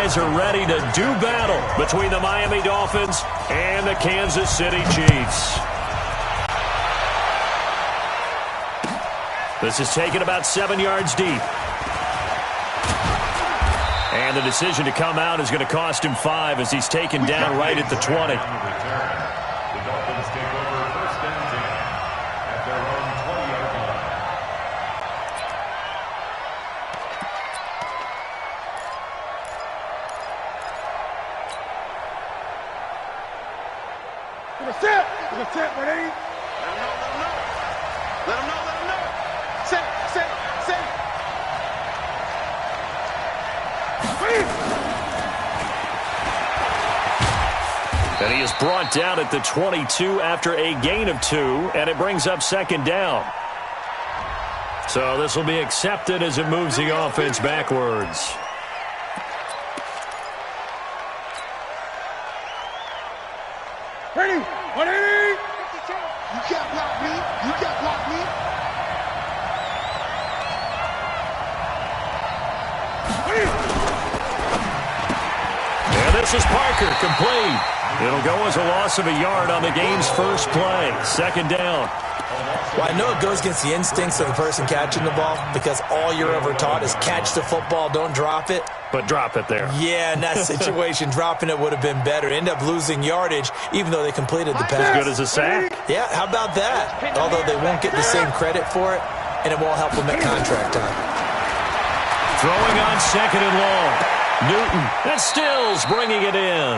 guys are ready to do battle between the Miami Dolphins and the Kansas City Chiefs. This is taken about 7 yards deep. And the decision to come out is going to cost him 5 as he's taken down right at the 20. The Dolphins take over first and 10 at their own 20-yard line. Let him sit, ready? Let him know. Sit. And he is brought down at the 22 after a gain of 2, and it brings up second down. So this will be accepted as it moves the offense backwards. Ready? 180. You can't block me. And this is Parker, complete. It'll go as a loss of a yard on the game's first play. Second down. Well, I know it goes against the instincts of the person catching the ball because all you're ever taught is catch the football, don't drop it. But drop it there. Yeah, in that situation, dropping it would have been better. End up losing yardage, even though they completed the pass. As good as a sack. Yeah, how about that? Although they won't get the same credit for it, and it won't help them at contract time. Throwing on second and long. Newton and Stills bringing it in.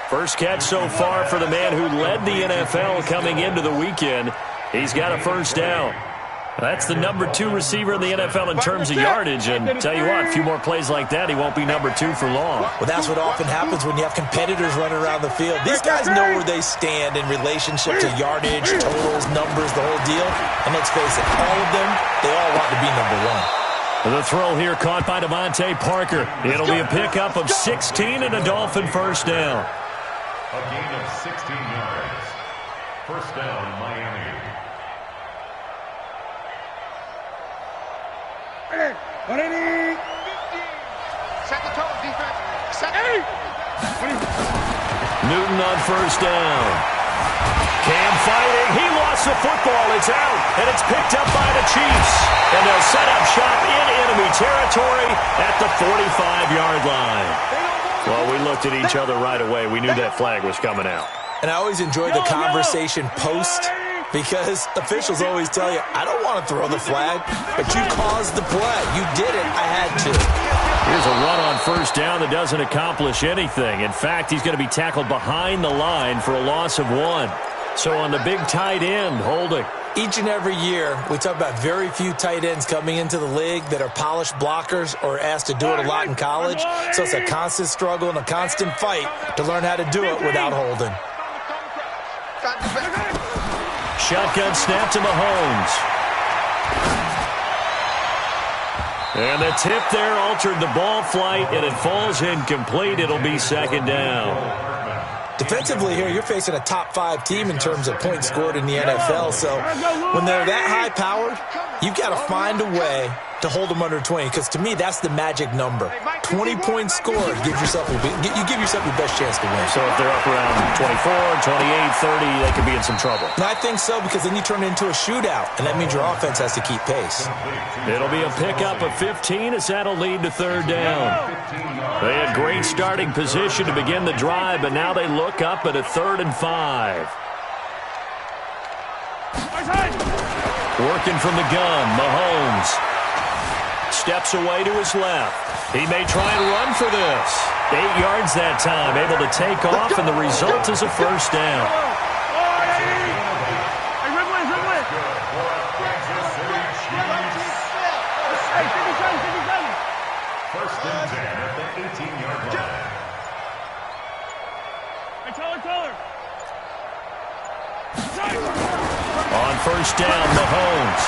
First catch so far for the man who led the NFL coming into the weekend. He's got a first down. That's the number 2 receiver in the NFL in terms of yardage. And tell you what, a few more plays like that, he won't be number 2 for long. Well, that's what often happens when you have competitors running around the field. These guys know where they stand in relationship to yardage, totals, numbers, the whole deal. And let's face it, all of them, they all want to be number 1. The throw here caught by Devontae Parker. It'll be a pickup of 16 and a Dolphin first down. A gain of 16 yards. First down, Miami. Ready? Set the tone, defense. Set. Newton on first down. Cam fighting. He lost the football. It's out, and it's picked up by the Chiefs. And they'll set up shop in enemy territory at the 45-yard line. Well, we looked at each other right away. We knew that flag was coming out. And I always enjoy the conversation post because officials always tell you, I don't want to throw the flag, but you caused the play. You did it. I had to. Here's a run on first down that doesn't accomplish anything. In fact, he's going to be tackled behind the line for a loss of 1. So on the big tight end, holding. Each and every year, we talk about very few tight ends coming into the league that are polished blockers or asked to do it a lot in college. So it's a constant struggle and a constant fight to learn how to do it without holding. Shotgun snap to Mahomes. And the tip there altered the ball flight, and it falls incomplete. It'll be second down. Defensively here, you're facing a top 5 team in terms of points scored in the NFL. So when they're that high-powered, you've got to find a way to hold them under 20. Because to me, that's the magic number. 20 points scored, you give yourself your best chance to win. So if they're up around 24, 28, 30, they could be in some trouble. And I think so, because then you turn it into a shootout, and that means your offense has to keep pace. It'll be a pickup of 15 as that'll lead to third down. They had great starting position to begin the drive, but now they look up at a 3rd and 5. Working from the gun, Mahomes steps away to his left. He may try and run for this. 8 yards that time, able to take off, and the result is a first down. First and 10 at the 18-yard line. On first down, Mahomes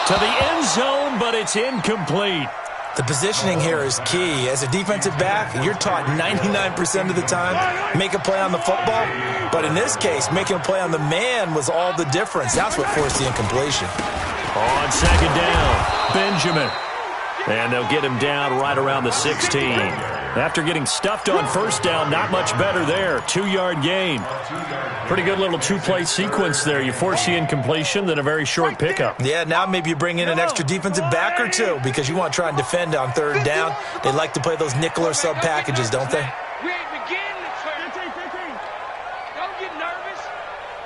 to the end zone, but it's incomplete. The positioning here is key. As a defensive back, you're taught 99% of the time, make a play on the football. But in this case, making a play on the man was all the difference. That's what forced the incompletion. On second down, Benjamin. And they'll get him down right around the 16. After getting stuffed on first down, not much better there. 2-yard gain. Pretty good little two-play sequence there. You force the incompletion, then a very short pickup. Yeah, now maybe you bring in an extra defensive back or two because you want to try and defend on third down. They like to play those nickel or sub packages, don't they? We ain't beginning to 15. Don't get nervous.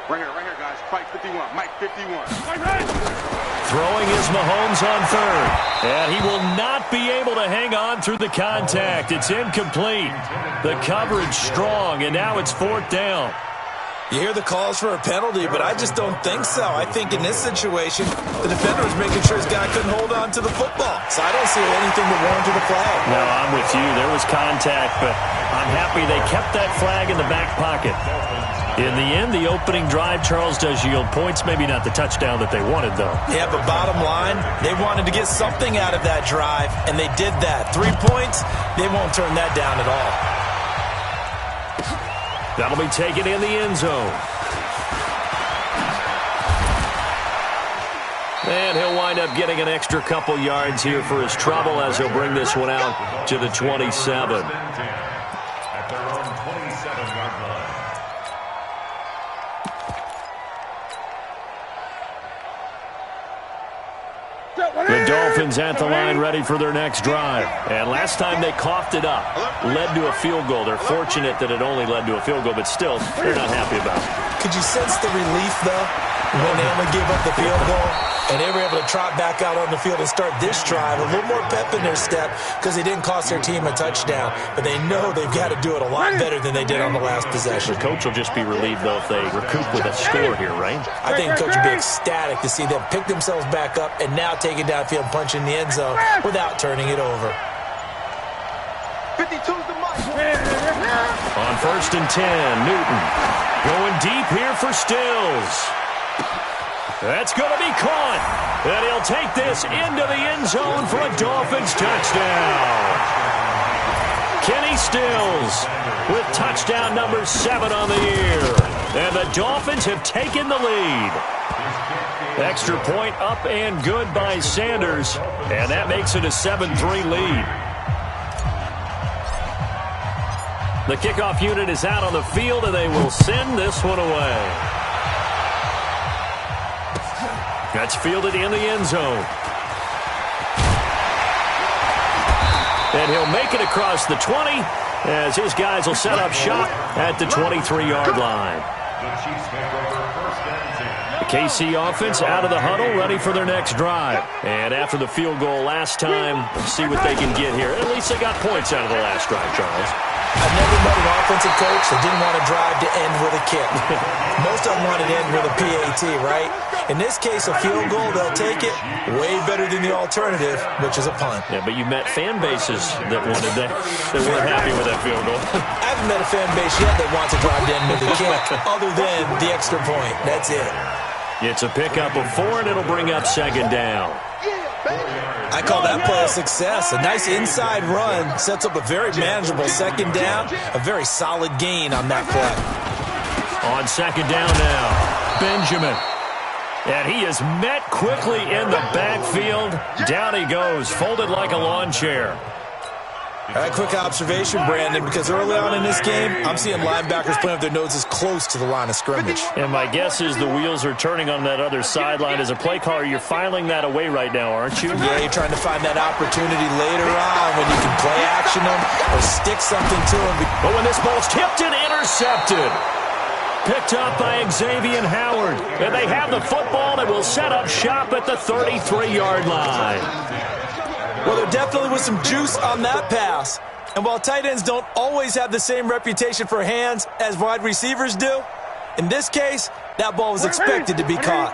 Right here, guys. Fight 51. Mike 51. Throwing is Mahomes on third. And he will not be able to hang on through the contact. It's incomplete. The coverage strong, and now it's fourth down. You hear the calls for a penalty, but I just don't think so. I think in this situation, the defender was making sure his guy couldn't hold on to the football. So I don't see anything to warrant the flag. No, I'm with you. There was contact, but I'm happy they kept that flag in the back pocket. In the end, the opening drive, Charles, does yield points. Maybe not the touchdown that they wanted, though. Yeah, but bottom line, they wanted to get something out of that drive, and they did that. 3 points, they won't turn that down at all. That'll be taken in the end zone. And he'll wind up getting an extra couple yards here for his trouble as he'll bring this one out to the 27. At their own 27-yard line. The Dolphins at the line ready for their next drive. And last time they coughed it up, led to a field goal. They're fortunate that it only led to a field goal, but still, they're not happy about it. Could you sense the relief, though, when they only gave up the field goal? And they were able to trot back out on the field and start this drive. A little more pep in their step because they didn't cost their team a touchdown. But they know they've got to do it a lot better than they did on the last possession. The coach will just be relieved, though, if they recoup with a score here, right? I think the coach would be ecstatic to see them pick themselves back up and now take it downfield and punch in the end zone without turning it over. 52's the mark. On first and 10, Newton going deep here for Stills. That's going to be caught. And he'll take this into the end zone for a Dolphins touchdown. Kenny Stills with touchdown number 7 on the year. And the Dolphins have taken the lead. Extra point up and good by Sanders. And that makes it a 7-3 lead. The kickoff unit is out on the field, and they will send this one away. That's fielded in the end zone. And he'll make it across the 20 as his guys will set up shop at the 23-yard line. The Chiefs make over first and 10. The KC offense out of the huddle, ready for their next drive. And after the field goal last time, let's see what they can get here. At least they got points out of the last drive, Charles. I've never met an offensive coach that didn't want a drive to end with a kick. Most of them want it to end with a PAT, right? In this case, a field goal, they'll take it way better than the alternative, which is a punt. Yeah, but you met fan bases that wanted that, that weren't happy with that field goal. I haven't met a fan base yet that wants a drive to end with a kick, other than the extra point. That's it. It's a pickup of 4, and it'll bring up second down. I call that play a success. A nice inside run sets up a very manageable second down, a very solid gain on that play. On second down now, Benjamin. And he is met quickly in the backfield. Down he goes, folded like a lawn chair. A quick observation, Brandon, because early on in this game, I'm seeing linebackers playing with their noses close to the line of scrimmage. And my guess is the wheels are turning on that other sideline. As a play caller, you're filing that away right now, aren't you? Yeah, you're trying to find that opportunity later on when you can play action them or stick something to them. But when this ball's tipped and intercepted. Picked up by Xavier Howard. And they have the football that will set up shop at the 33-yard line. Well, there definitely was some juice on that pass. And while tight ends don't always have the same reputation for hands as wide receivers do, in this case, that ball was expected to be caught.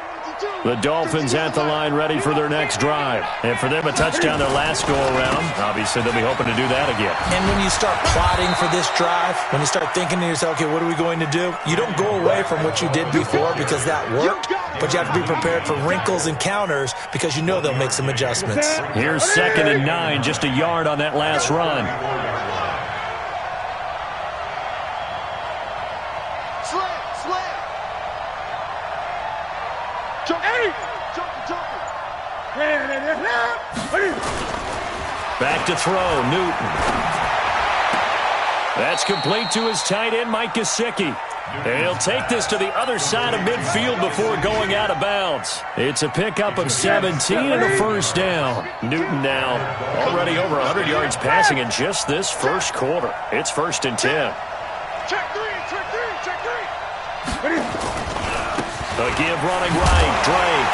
The Dolphins at the line ready for their next drive. And for them, a touchdown their last go-around. Obviously, they'll be hoping to do that again. And when you start plotting for this drive, when you start thinking to yourself, okay, what are we going to do? You don't go away from what you did before because that worked, but you have to be prepared for wrinkles and counters because you know they'll make some adjustments. Here's second and 9, just a yard on that last run. Back to throw, Newton. That's complete to his tight end, Mia Kc. And he'll take this to the other side of midfield before going out of bounds. It's a pickup of 17 and a first down. Newton now already over 100 yards passing in just this first quarter. It's 1st and 10. Check three, check three, check three. A give running right, Drake.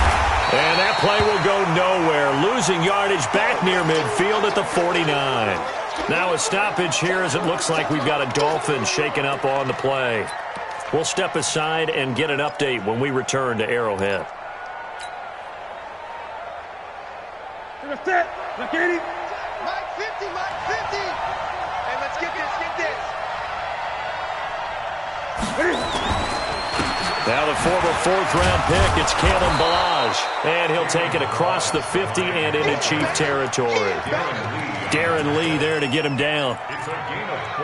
And that play will go nowhere. Losing yardage back near midfield at the 49. Now a stoppage here as it looks like we've got a Dolphin shaken up on the play. We'll step aside and get an update when we return to Arrowhead. Look at him. Mike 50, Mike 50. Hey, let's get this. Now the former 4th-round pick, it's Kalen Ballage. And he'll take it across the 50 and into Chief territory. Darren Lee there to get him down.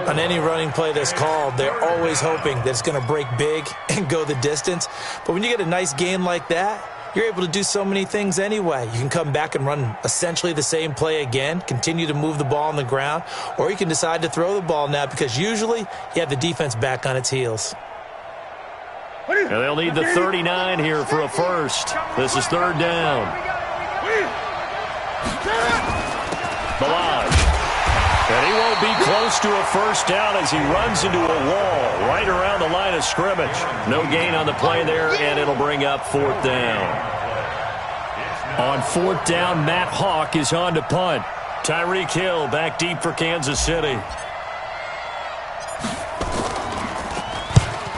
On any running play that's called, they're always hoping that it's going to break big and go the distance. But when you get a nice gain like that, you're able to do so many things anyway. You can come back and run essentially the same play again, continue to move the ball on the ground, or you can decide to throw the ball now because usually you have the defense back on its heels. And they'll need the 39 here for a first. This is 3rd down. Ballage. And he won't be close to a first down as he runs into a wall right around the line of scrimmage. No gain on the play there, and it'll bring up 4th down. On 4th down, Matt Hawk is on to punt. Tyreek Hill back deep for Kansas City.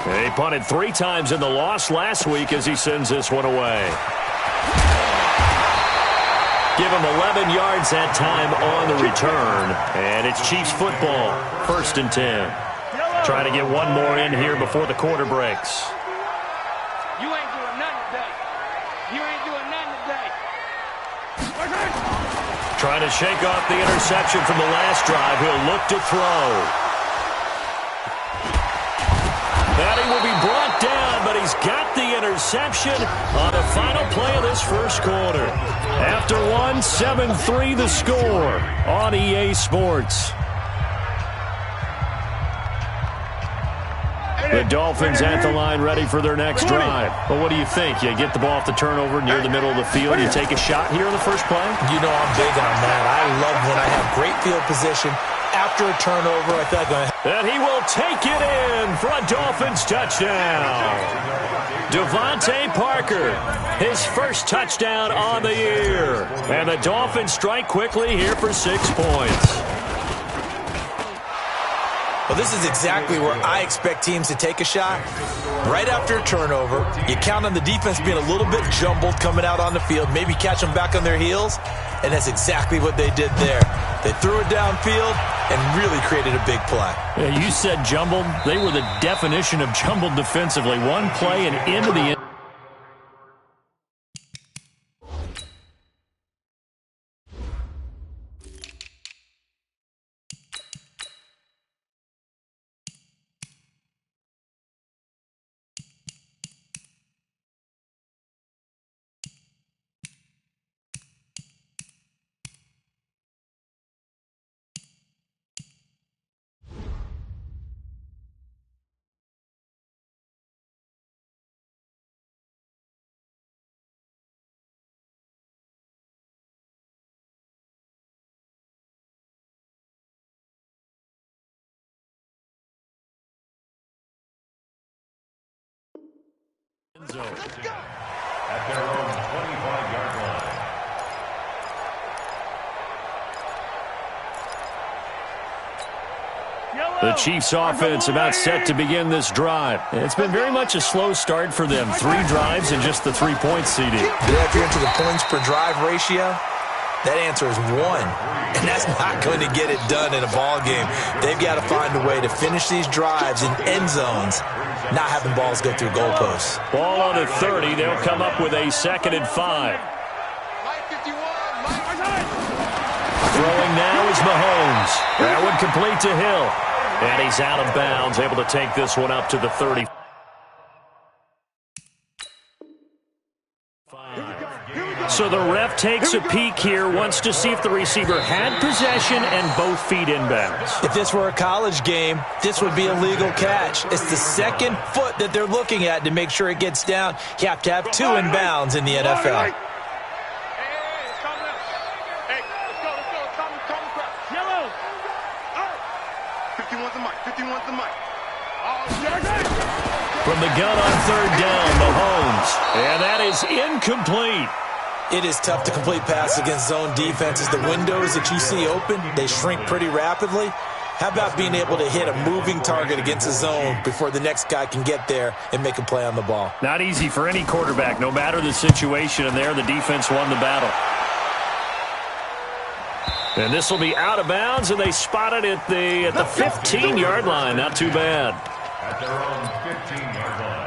He punted 3 times in the loss last week as he sends this one away. Give him 11 yards that time on the return. And it's Chiefs football, 1st and 10. Trying to get one more in here before the quarter breaks. You ain't doing nothing today. You ain't doing nothing today. Trying to shake off the interception from the last drive. He'll look to throw. And he will be brought down, but he's got the interception on the final play of this first quarter. After 1, 7-3 the score on EA Sports. The Dolphins at the line ready for their next drive. Well, what do you think? You get the ball off the turnover near the middle of the field. You take a shot here in the first play? You know I'm big on that. I love when I have great field position. After a turnover, I feel like and he will take it in for a Dolphins touchdown. Devontae Parker, his first touchdown on the year. And the Dolphins strike quickly here for 6 points. Well, this is exactly where I expect teams to take a shot. Right after a turnover, you count on the defense being a little bit jumbled coming out on the field, maybe catch them back on their heels, and that's exactly what they did there. They threw it downfield and really created a big play. Yeah, you said jumbled. They were the definition of jumbled defensively. One play and into the end. At their own 25-yard line. The Chiefs offense about set to begin this drive. It's been very much a slow start for them. 3 drives and just the 3-point CD. If you're into the points per drive ratio, that answer is 1. And that's not going to get it done in a ball game. They've got to find a way to finish these drives in end zones, not having balls go through goalposts. Ball on the 30. They'll come up with a 2nd and 5. Throwing now is Mahomes. That one complete to Hill. And he's out of bounds, able to take this one up to the 30. So the ref takes a peek here, wants to see if the receiver had possession and both feet inbounds. If this were a college game, this would be a legal catch. It's the second foot that they're looking at to make sure it gets down. You have to have two inbounds in the NFL. From the gun on third down, Mahomes. And that is incomplete. It is tough to complete passes against zone defenses. The windows that you see open, they shrink pretty rapidly. How about being able to hit a moving target against a zone before the next guy can get there and make a play on the ball? Not easy for any quarterback, no matter the situation. And there, the defense won the battle. And this will be out of bounds, and they spot it at the 15-yard line. Not too bad. At their own 15-yard line.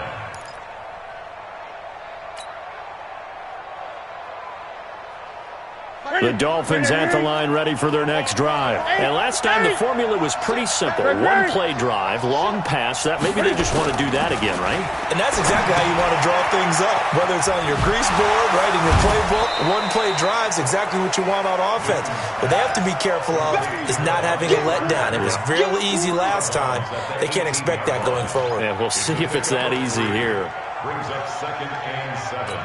The Dolphins at the line ready for their next drive. And last time the formula was pretty simple. One-play drive, long pass. That maybe they just want to do that again, right? And that's exactly how you want to draw things up. Whether it's on your grease board, right, in your playbook, one-play drive's exactly what you want on offense. What they have to be careful of is not having a letdown. It was real easy last time. They can't expect that going forward. Yeah, we'll see if it's that easy here. Brings up 2nd and 7.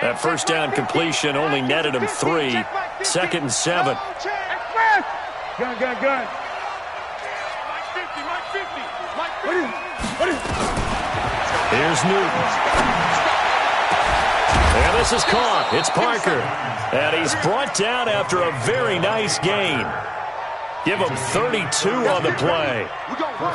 That first down completion only netted him 3. 2nd and 7. Gun. Here's Newton. And this is caught. It's Parker. And he's brought down after a very nice gain. Give him 32 on the play.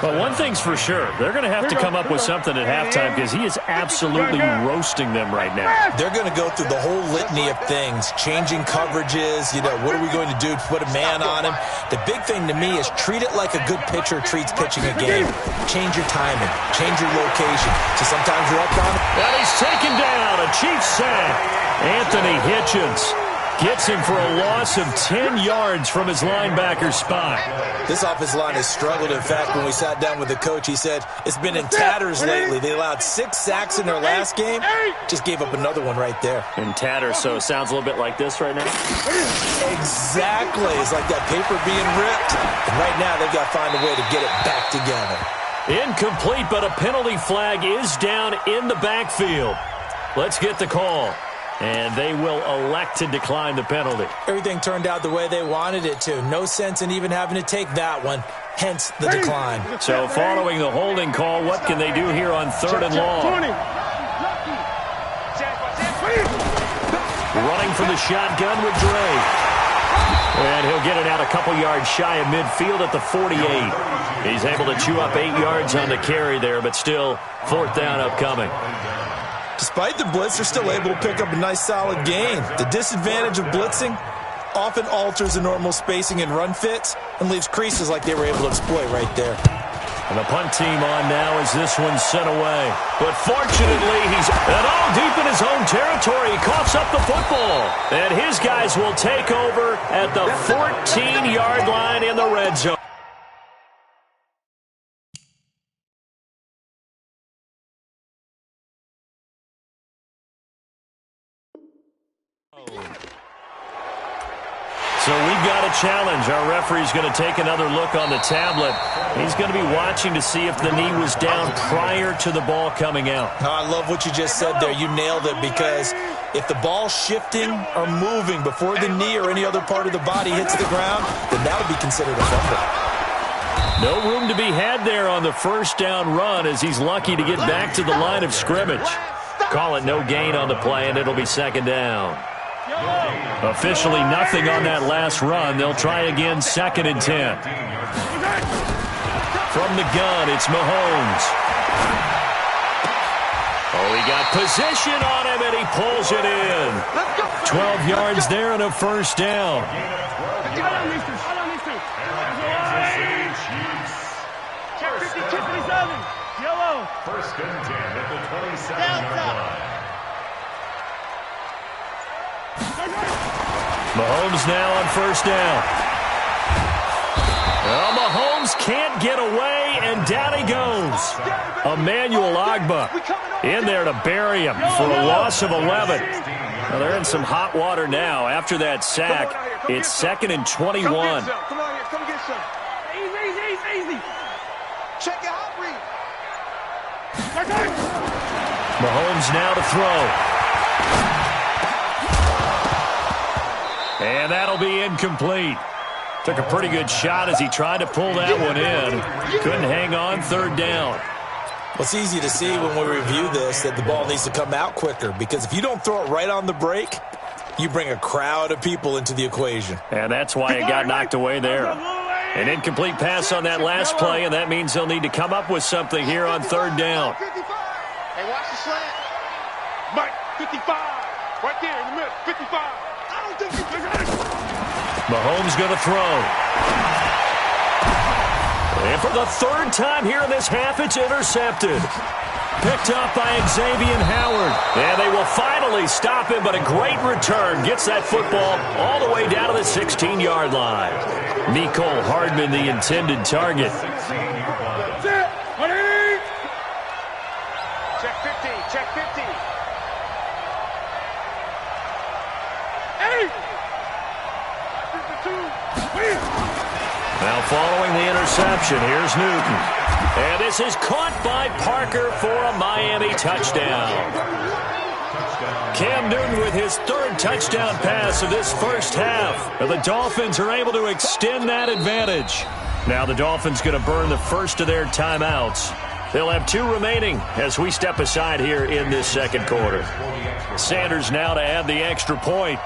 But one thing's for sure, they're going to have to come up with something at halftime because he is absolutely roasting them right now. They're going to go through the whole litany of things, changing coverages, what are we going to do to put a man on him? The big thing to me is treat it like a good pitcher treats pitching a game. Change your timing, change your location. So sometimes you're up on him. And he's taken down, a Chiefs sack. Anthony Hitchens gets him for a loss of 10 yards from his linebacker spot. This offensive line has struggled. In fact, when we sat down with the coach, he said it's been in tatters lately. They allowed 6 sacks in their last game. Just gave up another one right there. In tatters, so it sounds a little bit like this right now? Exactly. It's like that paper being ripped. And right now, they've got to find a way to get it back together. Incomplete, but a penalty flag is down in the backfield. Let's get the call. And they will elect to decline the penalty. Everything turned out the way they wanted it to. No sense in even having to take that one, hence the decline. So following the holding call, what can they do here on 3rd and long? Running from the shotgun with Dre. And he'll get it out a couple yards shy of midfield at the 48. He's able to chew up 8 yards on the carry there, but still 4th down upcoming. Despite the blitz, they're still able to pick up a nice solid gain. The disadvantage of blitzing often alters the normal spacing and run fits and leaves creases like they were able to exploit right there. And the punt team on now as this one's sent away. But fortunately, he's all deep in his own territory. He coughs up the football. And his guys will take over at the 14-yard line in the red zone. So we've got a challenge. Our referee's going to take another look on the tablet. He's going to be watching to see if the knee was down prior to the ball coming out. Oh, I love what you just said there. You nailed it, because if the ball's shifting or moving before the knee or any other part of the body hits the ground, then that would be considered a fumble. No room to be had there on the first down run as he's lucky to get back to the line of scrimmage. Call it no gain on the play, and it'll be 2nd down. Officially nothing on that last run. They'll try again 2nd and 10. From the gun, it's Mahomes. Oh, he got position on him, and he pulls it in. 12 yards there and a first down. First and 10 at the 27-yard line. Mahomes now on first down. can't get away, and down he goes. Emmanuel Agba in there to bury him for a loss of 11. Well, they're in some hot water now. After that sack, it's 2nd and 21. Come on here, come get some. Easy. Check it out, Reed. Mahomes now to throw. And that'll be incomplete. Took a pretty good shot as he tried to pull that one in. Couldn't hang on, 3rd down. Well, it's easy to see when we review this that the ball needs to come out quicker, because if you don't throw it right on the break, you bring a crowd of people into the equation. And that's why it got knocked away there. An incomplete pass on that last play, and that means they'll need to come up with something here on 3rd down. Hey, watch the slant. Mike, 55. Right there in the middle, 55. I don't think you can. Mahomes going to throw. And for the 3rd time here in this half, it's intercepted. Picked up by Xavier Howard. And they will finally stop him, but a great return. Gets that football all the way down to the 16-yard line. Mecole Hardman, the intended target. Check 50, check 50. Hey! Now following the interception, here's Newton. And this is caught by Parker for a Miami touchdown. Cam Newton with his 3rd touchdown pass of this first half. And the Dolphins are able to extend that advantage. Now the Dolphins going to burn the first of their timeouts. They'll have 2 remaining as we step aside here in this 2nd quarter. Sanders now to add the extra point.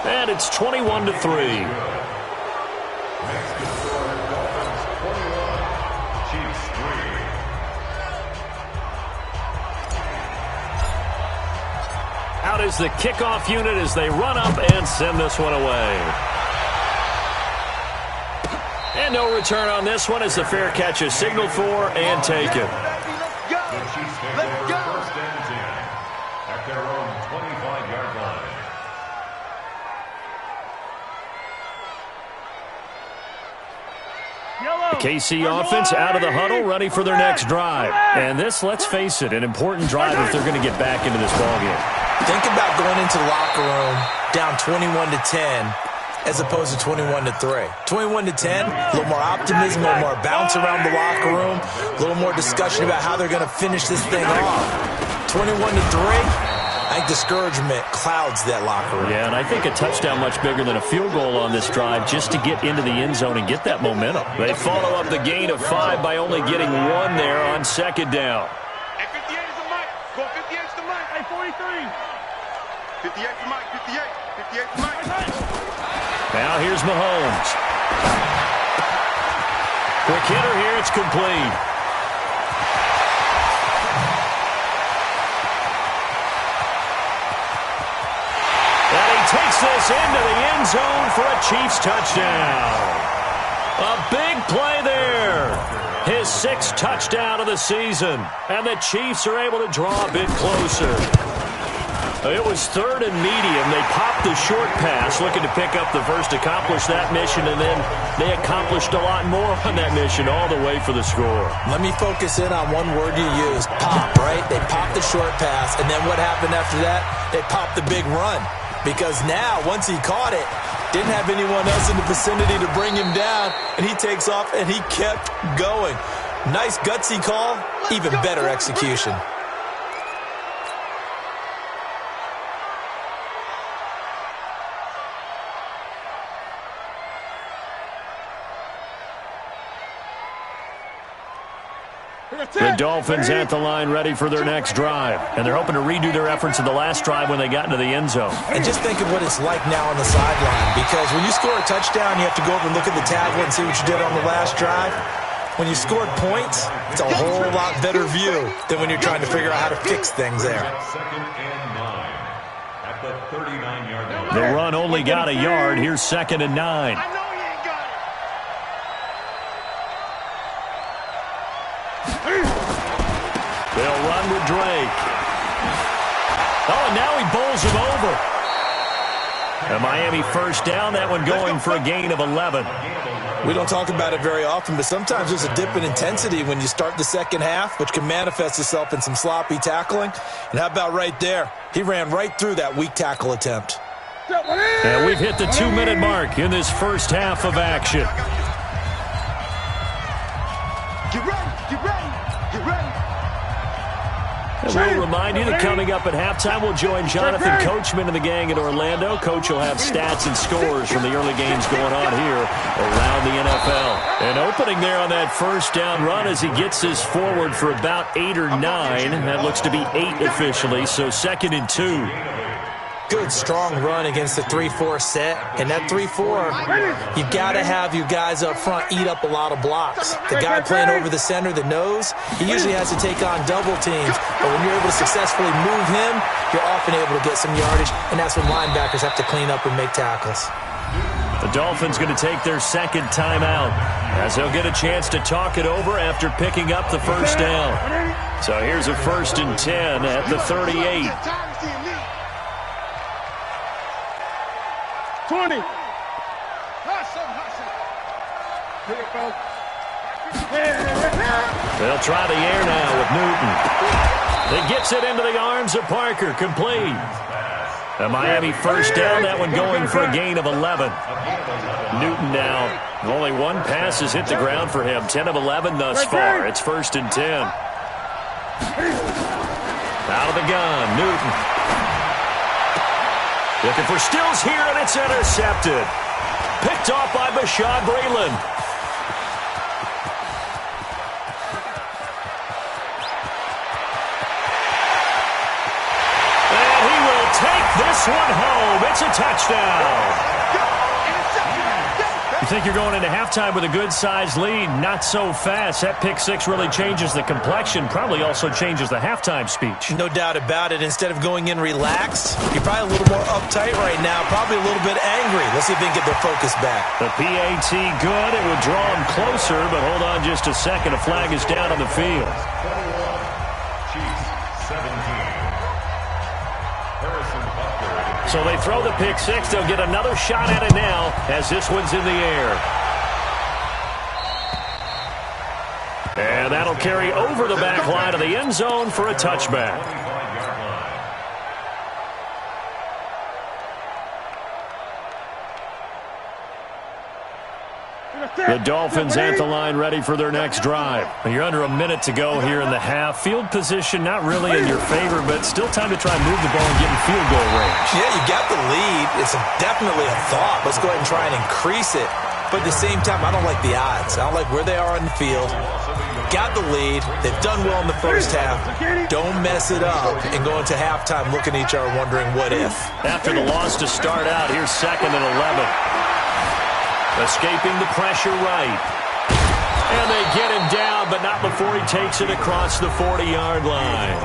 And it's 21-3. Out is the kickoff unit as they run up and send this one away. And no return on this one as the fair catch is signaled for and taken. Let's go. First and 10 at their own 25-yard line. The KC offense out of the huddle, ready for their next drive. And this, let's face it, an important drive if they're going to get back into this ballgame. Think about going into the locker room down 21-10 as opposed to 21-3. 21-10, a little more optimism, a little more bounce around the locker room, a little more discussion about how they're going to finish this thing off. 21-3. I think discouragement clouds that locker room. Yeah, and I think a touchdown much bigger than a field goal on this drive just to get into the end zone and get that momentum. They follow up the gain of 5 by only getting 1 there on 2nd down. Hey, 58 is the mic. Go 58 is the mic. Hey, 43. 58 is the mic. 58. 58 is the mic. Now here's Mahomes. Quick hitter here. It's complete. Takes this into the end zone for a Chiefs touchdown. A big play there. His 6th touchdown of the season. And the Chiefs are able to draw a bit closer. It was 3rd and medium. They popped the short pass, looking to pick up the first, accomplish that mission, and then they accomplished a lot more on that mission all the way for the score. Let me focus in on one word you used, pop, right? They popped the short pass, and then what happened after that? They popped the big run. Because now, once he caught it, didn't have anyone else in the vicinity to bring him down, and he takes off, and he kept going. Nice gutsy call, even better execution. The Dolphins at the line ready for their next drive. And they're hoping to redo their efforts in the last drive when they got into the end zone. And just think of what it's like now on the sideline. Because when you score a touchdown, you have to go over and look at the tablet and see what you did on the last drive. When you scored points, it's a whole lot better view than when you're trying to figure out how to fix things there. 2nd and 9 at the 39-yard line. The run only got a yard. Here's 2nd and 9. They'll run with Drake. Oh, and now he bowls him over. A Miami first down, that one going for a gain of 11. We don't talk about it very often, but sometimes there's a dip in intensity when you start the second half, which can manifest itself in some sloppy tackling. And how about right there? He ran right through that weak tackle attempt. And we've hit the 2-minute mark in this first half of action. Get ready, get ready, get ready. And we'll remind you that coming up at halftime, we'll join Jonathan Coachman and the gang in Orlando. Coach will have stats and scores from the early games going on here around the NFL. And opening there on that first down run as he gets this forward for about 8 or 9. That looks to be 8 officially, so 2nd and 2. Good, strong run against the 3-4 set. And that 3-4, you've got to have your guys up front eat up a lot of blocks. The guy playing over the center, the nose, he usually has to take on double teams. But when you're able to successfully move him, you're often able to get some yardage. And that's when linebackers have to clean up and make tackles. The Dolphins going to take their second timeout as they'll get a chance to talk it over after picking up the first down. So here's a 1st and 10 at the 38. 20. They'll try the air now with Newton. He gets it into the arms of Parker, complete. A Miami first down, that one going for a gain of 11. Newton now, only one pass has hit the ground for him, 10 of 11 thus far. It's 1st and 10. Out of the gun, Newton. Looking for Stills here, and it's intercepted. Picked off by Bashaud Breeland. And he will take this one home. It's a touchdown. You think you're going into halftime with a good-sized lead. Not so fast. That pick six really changes the complexion, probably also changes the halftime speech. No doubt about it. Instead of going in relaxed, you're probably a little more uptight right now, probably a little bit angry. Let's see if they can get their focus back. The PAT good. It would draw them closer, but hold on just a second. A flag is down on the field. So they throw the pick six. They'll get another shot at it now as this one's in the air. And that'll carry over the back line of the end zone for a touchback. The Dolphins at the line ready for their next drive. You're under a minute to go here in the half. Field position not really in your favor, but still time to try and move the ball and get in field goal range. Yeah, you got the lead. It's definitely a thought. Let's go ahead and try and increase it. But at the same time, I don't like the odds. I don't like where they are on the field. Got the lead. They've done well in the first half. Don't mess it up and go into halftime looking at each other wondering what if. After the loss to start out, here's 2nd and 11. Escaping the pressure right. And they get him down, but not before he takes it across the 40-yard line.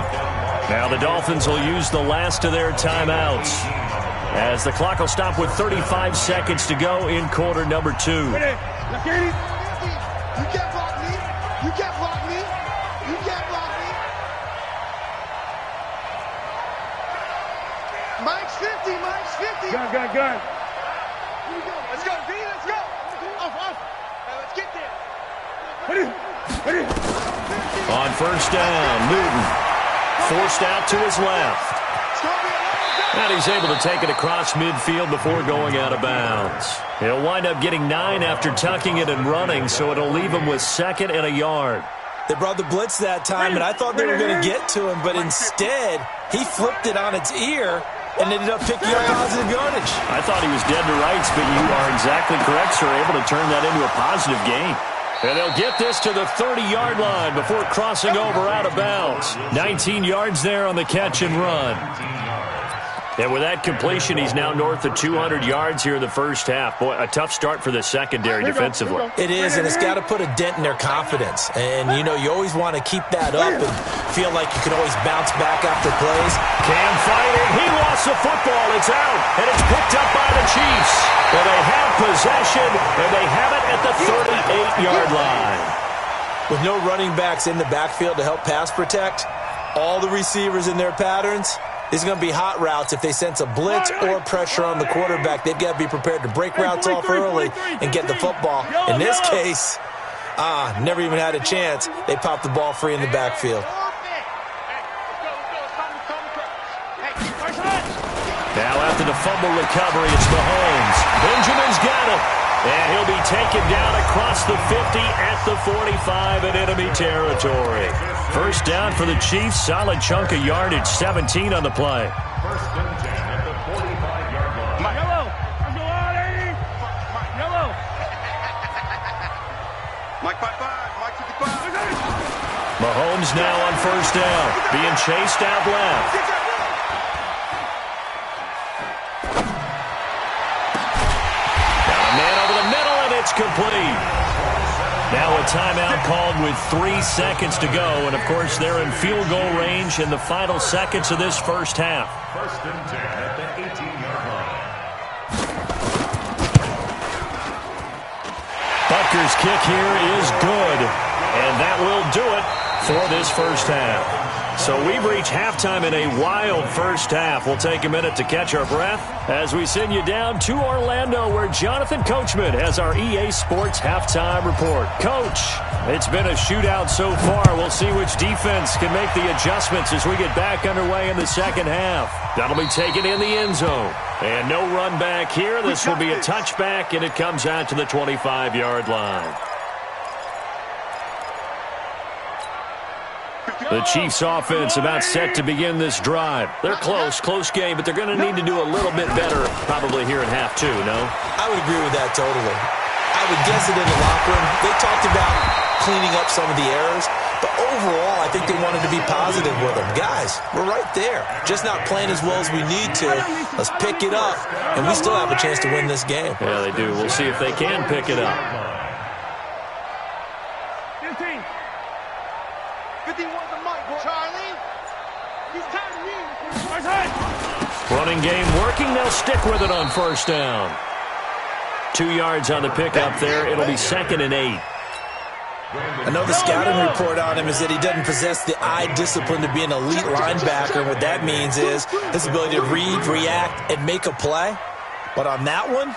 Now the Dolphins will use the last of their timeouts as the clock will stop with 35 seconds to go in quarter number 2. You can't block me. You can't block me. You can't block me. Mike's 50. Mike's 50. Gun. Let's go, B. Let's go. Off. Let's get there. On first down, Newton forced out to his left. And he's able to take it across midfield before going out of bounds. He'll wind up getting 9 after tucking it and running, so it'll leave him with 2nd and a yard. They brought the blitz that time, and I thought they were going to get to him, but instead, he flipped it on its ear and ended up picking up positive yardage. I thought he was dead to rights, but you are exactly correct, sir. Able to turn that into a positive gain. And they'll get this to the 30-yard line before crossing over out of bounds. 19 yards there on the catch and run. And with that completion, he's now north of 200 yards here in the first half. Boy, a tough start for the secondary defensively. It is, and it's got to put a dent in their confidence. And, you know, you always want to keep that up and feel like you can always bounce back after plays. Cam fighting. He lost the football. It's out, and it's picked up by the Chiefs. Well, they have possession, and they have it at the 38-yard line. With no running backs in the backfield to help pass protect, all the receivers in their patterns, These are going to be hot routes. If they sense a blitz or pressure on the quarterback, they've got to be prepared to break routes off early and get the football. In this case, never even had a chance. They popped the ball free in the backfield. Now after the fumble recovery, it's Mahomes. Benjamin's got it. And he'll be taken down across the 50 at the 45 in enemy territory. First down for the Chiefs. Solid chunk of yardage. 17 on the play. First and 10 at the 45-yard line. Yellow. Let's go out, Eddie. Yellow. Mike 55. Mike 55. Mahomes now on first down. Being chased out left. It's complete. Now a timeout called with 3 seconds to go. And, of course, they're in field goal range in the final seconds of this first half. First and 10 at the 18-yard line. Butker's kick here is good. And that will do it for this first half. So we've reached halftime in a wild first half. We'll take a minute to catch our breath as we send you down to Orlando, where Jonathan Coachman has our EA Sports halftime report. Coach, it's been a shootout so far. We'll see which defense can make the adjustments as we get back underway in the second half. That'll be taken in the end zone. And no run back here. This will be a touchback, and it comes out to the 25-yard line. The Chiefs offense about set to begin this drive. They're close game, but they're going to need to do a little bit better probably here in half two, no? I would agree with that totally. I would guess it in the locker room. They talked about cleaning up some of the errors, but overall I think they wanted to be positive with them. Guys, we're right there. Just not playing as well as we need to. Let's pick it up, and we still have a chance to win this game. Yeah, they do. We'll see if they can pick it up. 15. 51 to Mike, Charlie. He's tired of you. Running game working. They'll stick with it on first down. 2 yards on the pickup there. It'll be 2nd and 8. I know the scouting report on him is that he doesn't possess the eye discipline to be an elite linebacker. And what that means is his ability to read, react, and make a play. But on that one,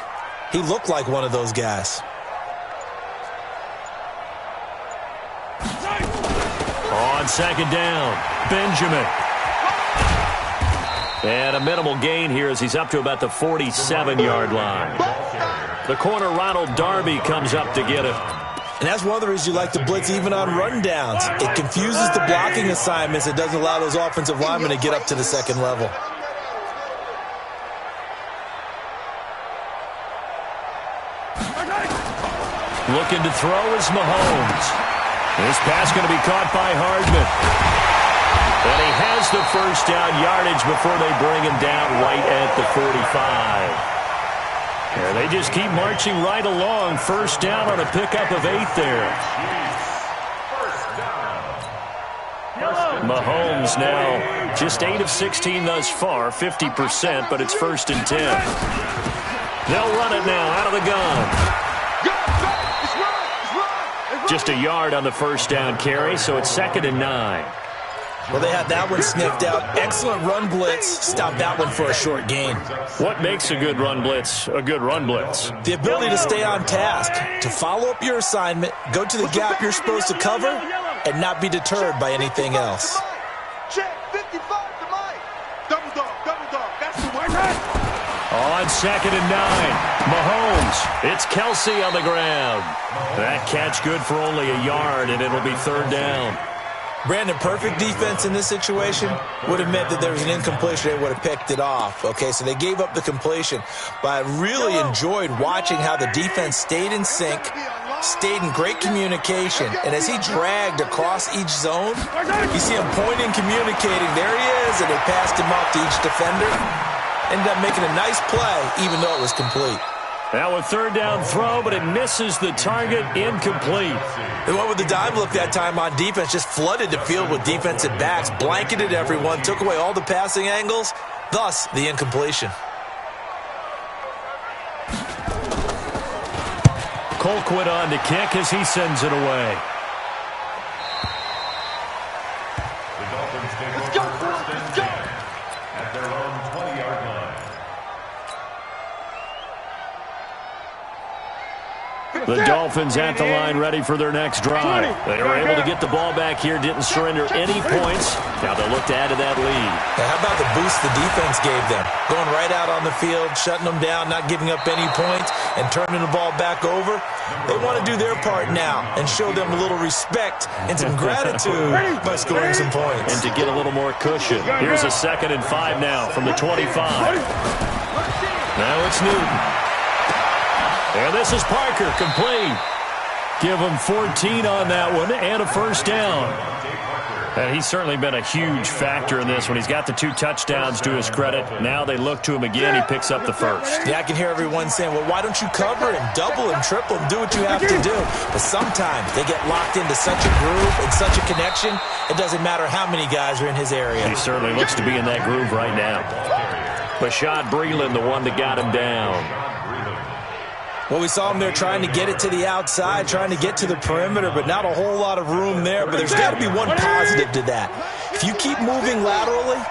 he looked like one of those guys. On second down, Benjamin. And a minimal gain here as he's up to about the 47-yard line. The corner, Ronald Darby, comes up to get it. And that's one of the reasons you like to blitz even on rundowns. It confuses the blocking assignments. It doesn't allow those offensive linemen to get up to the second level. Looking to throw is Mahomes. This pass going to be caught by Hardman. And he has the first down yardage before they bring him down right at the 45. And they just keep marching right along. First down on a pickup of 8 there. Mahomes now just 8 of 16 thus far, 50%, but it's 1st and 10. They'll run it now out of the gun. Just a yard on the first down carry, so it's 2nd and 9. Well, they had that one sniffed out. Excellent run blitz. Stopped that one for a short gain. What makes a good run blitz a good run blitz? The ability to stay on task, to follow up your assignment, go to the gap you're supposed to cover, and not be deterred by anything else. Check 55 to Mike. Double dog. That's the one. On 2nd and 9, Mahomes. It's Kc on the ground. That catch good for only a yard, and it'll be 3rd down. Brandon, perfect defense in this situation would have meant that there was an incompletion. They would have picked it off. Okay, so they gave up the completion. But I really enjoyed watching how the defense stayed in sync, stayed in great communication. And as he dragged across each zone, you see him pointing, communicating. There he is, and they passed him off to each defender. Ended up making a nice play, even though it was complete. Now a 3rd down throw, but it misses the target, incomplete. They went with the dime look that time on defense, just flooded the field with defensive backs, blanketed everyone, took away all the passing angles, thus the incompletion. Colquitt on the kick as he sends it away. The Dolphins take over 1st and 10 at Dolphins at the line, ready for their next drive. They were able to get the ball back here, didn't surrender any points. Now they'll look to add to that lead. Hey, how about the boost the defense gave them? Going right out on the field, shutting them down, not giving up any points, and turning the ball back over. They want to do their part now and show them a little respect and some gratitude by scoring some points. And to get a little more cushion. Here's a 2nd and 5 now from the 25. Now it's Newton. And this is Parker, complete. Give him 14 on that one and a first down. And he's certainly been a huge factor in this one. He's got the 2 touchdowns to his credit. Now they look to him again. He picks up the first. Yeah, I can hear everyone saying, well, why don't you cover him, double him, triple him, do what you have to do. But sometimes they get locked into such a groove and such a connection, it doesn't matter how many guys are in his area. He certainly looks to be in that groove right now. Bashad Breeland, the one that got him down. Well, we saw him there trying to get it to the outside, trying to get to the perimeter, but not a whole lot of room there. But there's got to be one positive to that. If you keep moving laterally,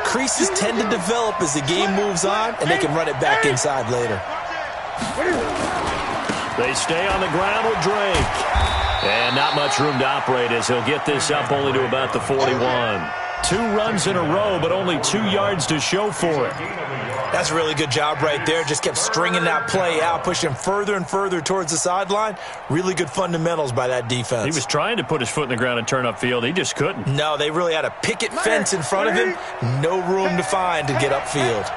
creases tend to develop as the game moves on, and they can run it back inside later. They stay on the ground with Drake. And not much room to operate as he'll get this up only to about the 41. 2 runs in a row, but only 2 yards to show for it. That's a really good job right there. Just kept stringing that play out, pushing further and further towards the sideline. Really good fundamentals by that defense. He was trying to put his foot in the ground and turn upfield. He just couldn't. No, they really had a picket fence in front of him. No room to find to get upfield.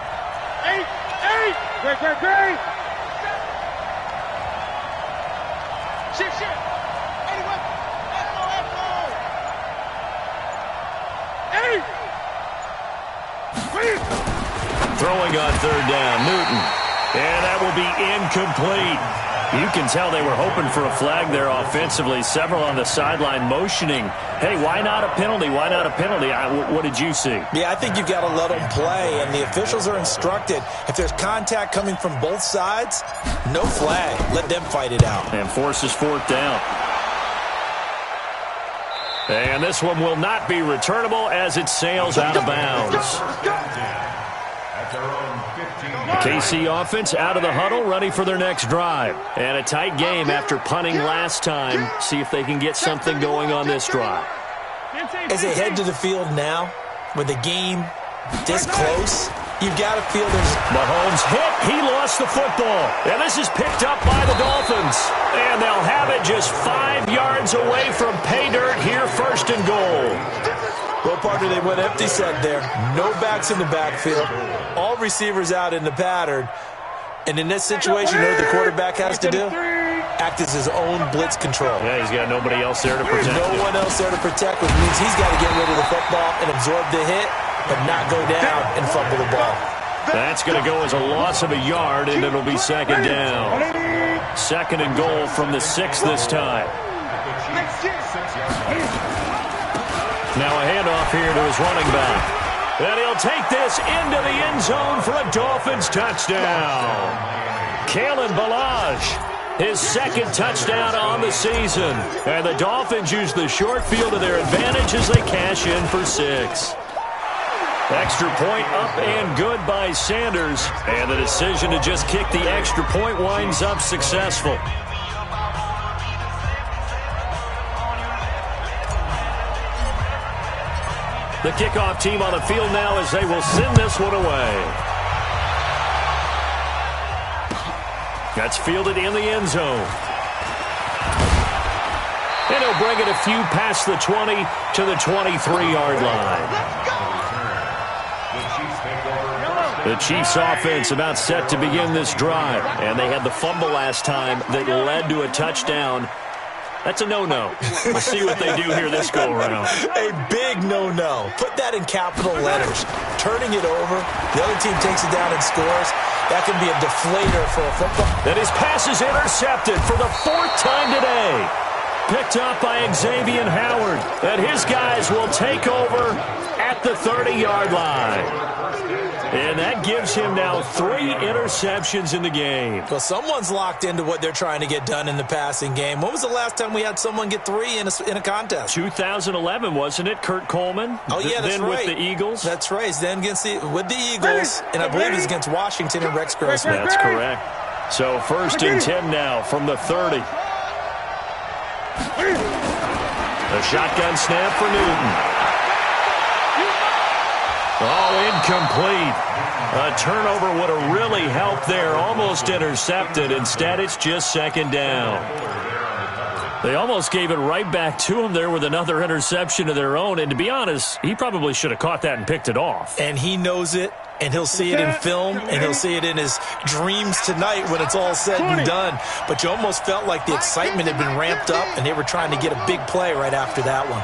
Great. Shit. Throwing on 3rd down, Newton. And that will be incomplete. You can tell they were hoping for a flag there offensively. Several on the sideline motioning. Hey, why not a penalty? Why not a penalty? What did you see? Yeah, I think you've got to let them play, and the officials are instructed. If there's contact coming from both sides, no flag. Let them fight it out. And forces 4th down. And this one will not be returnable as it sails out of bounds. The KC offense out of the huddle, ready for their next drive. And a tight game after punting last time. See if they can get something going on this drive. As they head to the field now, with the game this close, you've got to feel there's... Mahomes hit. He lost the football. And this is picked up by the Dolphins. And they'll have it just 5 yards away from pay dirt here, 1st and goal. Well, partner, they went empty set there. No backs in the backfield. All receivers out in the pattern. And in this situation, you know what the quarterback has to do? Act as his own blitz control. Yeah, he's got nobody else there to protect him. No one else there to protect, which means he's got to get rid of the football and absorb the hit, but not go down and fumble the ball. That's going to go as a loss of a yard, and it'll be 2nd down. 2nd and goal from the 6 this time. Now a handoff here to his running back. And he'll take this into the end zone for a Dolphins touchdown. Kalen Ballage, his 2nd touchdown on the season. And the Dolphins use the short field to their advantage as they cash in for 6. Extra point up and good by Sanders. And the decision to just kick the extra point winds up successful. The kickoff team on the field now as they will send this one away. That's fielded in the end zone. And he'll bring it a few past the 20 to the 23-yard line. The Chiefs offense about set to begin this drive. And they had the fumble last time that led to a touchdown. That's a no-no. We'll see what they do here this go-around. A big no-no. Put that in capital letters. Turning it over, the other team takes it down and scores. That can be a deflator for a football. And his pass is intercepted for the 4th time today. Picked up by Xavier Howard. And his guys will take over at the 30-yard line. And that gives him now 3 interceptions in the game. Well, someone's locked into what they're trying to get done in the passing game. When was the last time we had someone get 3 in a contest? 2011, wasn't it? Kurt Coleman? Oh, yeah, that's then right. With the Eagles? That's right. Then with the Eagles, and I believe it's against Washington and Rex Grossman. That's correct. So 1st and 10 now from the 30. A shotgun snap for Newton. Oh, incomplete. A turnover would have really helped there. Almost intercepted. Instead, it's just second down. They almost gave it right back to him there with another interception of their own. And to be honest, he probably should have caught that and picked it off. And he knows it, and he'll see it in film, and he'll see it in his dreams tonight when it's all said and done. But you almost felt like the excitement had been ramped up, and they were trying to get a big play right after that one.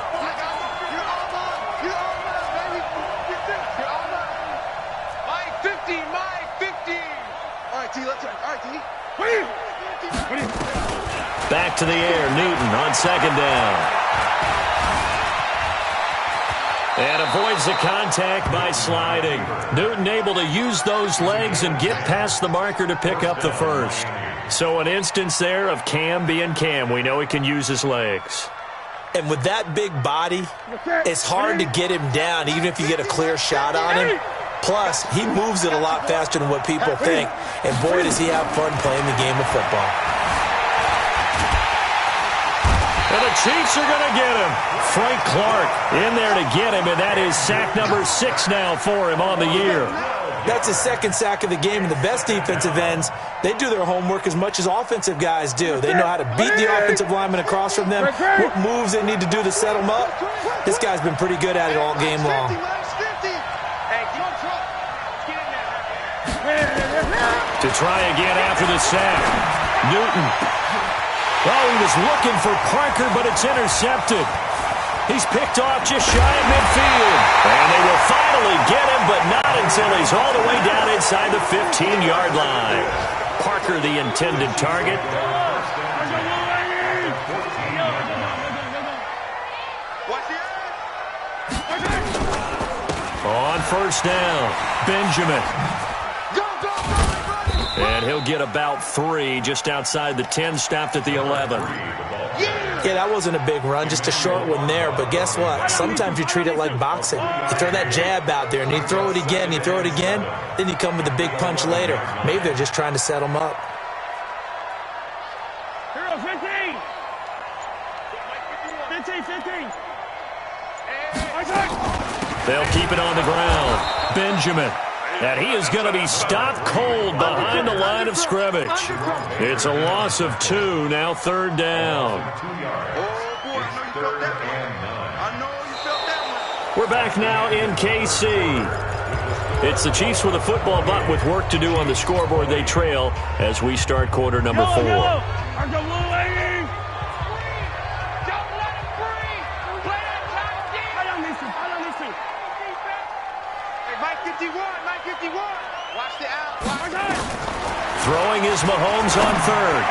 Back to the air, Newton on second down. And avoids the contact by sliding. Newton able to use those legs and get past the marker to pick up the first. So an instance there of Cam being Cam. We know he can use his legs. And with that big body, it's hard to get him down, even if you get a clear shot on him. Plus, he moves it a lot faster than what people think. And boy, does he have fun playing the game of football. And the Chiefs are going to get him. Frank Clark in there to get him, and that is sack number 6 now for him on the year. That's his second sack of the game, and the best defensive ends, they do their homework as much as offensive guys do. They know how to beat the offensive lineman across from them, what moves they need to do to set them up. This guy's been pretty good at it all game long. To try again after the sack. Newton. Oh, he was looking for Parker, but it's intercepted. He's picked off just shy of midfield. And they will finally get him, but not until he's all the way down inside the 15-yard line. Parker, the intended target. On first down, Benjamin. And he'll get about 3 just outside the 10, stopped at the 11. Yeah, that wasn't a big run, just a short one there. But guess what? Sometimes you treat it like boxing. You throw that jab out there, and you throw it again, you throw it again, then you come with a big punch later. Maybe they're just trying to set him up. Hero 15. 15. They'll keep it on the ground. Benjamin. And he is going to be stopped cold behind the line of scrimmage. It's a loss of 2, now third down. We're back now in KC. It's the Chiefs with a football, but with work to do on the scoreboard. They trail as we start quarter number 4. Throwing is Mahomes on third.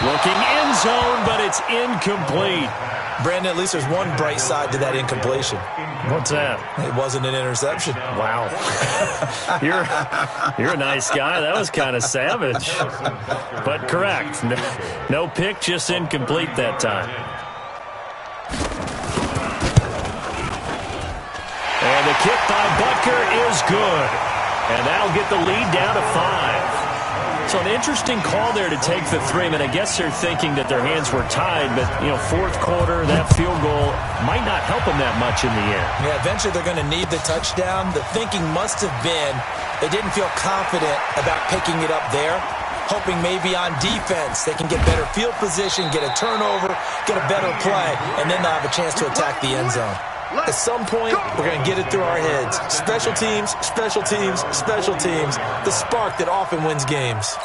Looking end zone, but it's incomplete. Brandon, at least there's one bright side to that incompletion. What's that? It wasn't an interception. Wow. You're a nice guy. That was kind of savage. But correct. No pick, just incomplete that time. And the kick by Butker is good. And that'll get the lead down to 5. So an interesting call there to take the 3. I mean, I guess they're thinking that their hands were tied, but, you know, fourth quarter, that field goal might not help them that much in the end. Yeah, eventually they're going to need the touchdown. The thinking must have been they didn't feel confident about picking it up there, hoping maybe on defense they can get better field position, get a turnover, get a better play, and then they'll have a chance to attack the end zone. At some point, we're going to get it through our heads. Special teams, special teams, special teams. The spark that often wins games.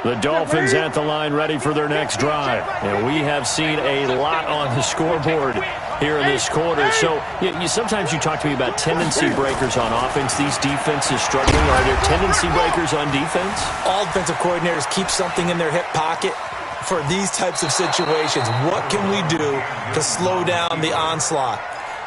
The Dolphins at the line ready for their next drive. And we have seen a lot on the scoreboard here in this quarter. So sometimes you talk to me about tendency breakers on offense. These defenses struggling. Are there tendency breakers on defense? All defensive coordinators keep something in their hip pocket for these types of situations. What can we do to slow down the onslaught?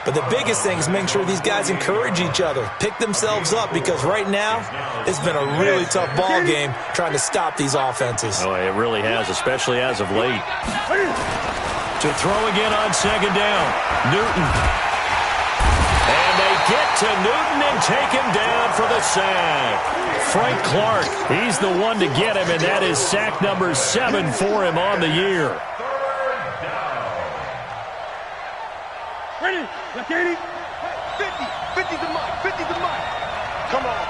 But the biggest thing is making sure these guys encourage each other, pick themselves up, because right now it's been a really tough ball game trying to stop these offenses. Oh, it really has, especially as of late. To throw again on second down, Newton. And they get to Newton and take him down for the sack. Frank Clark, he's the one to get him, and that is sack number 7 for him on the year. Ready? Let's get it. 50. 50 to Mike. 50 to Mike. Come on.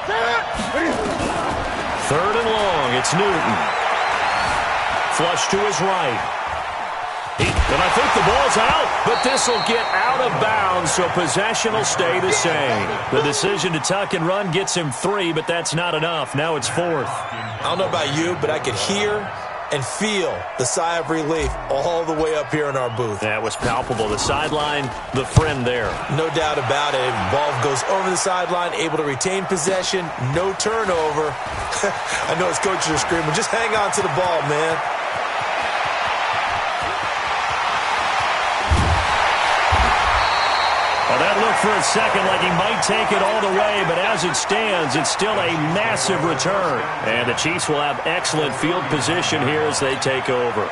Ready? 3rd and long. It's Newton. Flush to his right. And I think the ball's out, but this will get out of bounds, so possession will stay the same. The decision to tuck and run gets him 3, but that's not enough. Now it's 4th. I don't know about you, but I could hear and feel the sigh of relief all the way up here in our booth. That was palpable. The sideline, the friend there. No doubt about it. Ball goes over the sideline, able to retain possession, no turnover. I know his coaches are screaming, just hang on to the ball, man. Well, that looked for a second like he might take it all the way, but as it stands, it's still a massive return. And the Chiefs will have excellent field position here as they take over.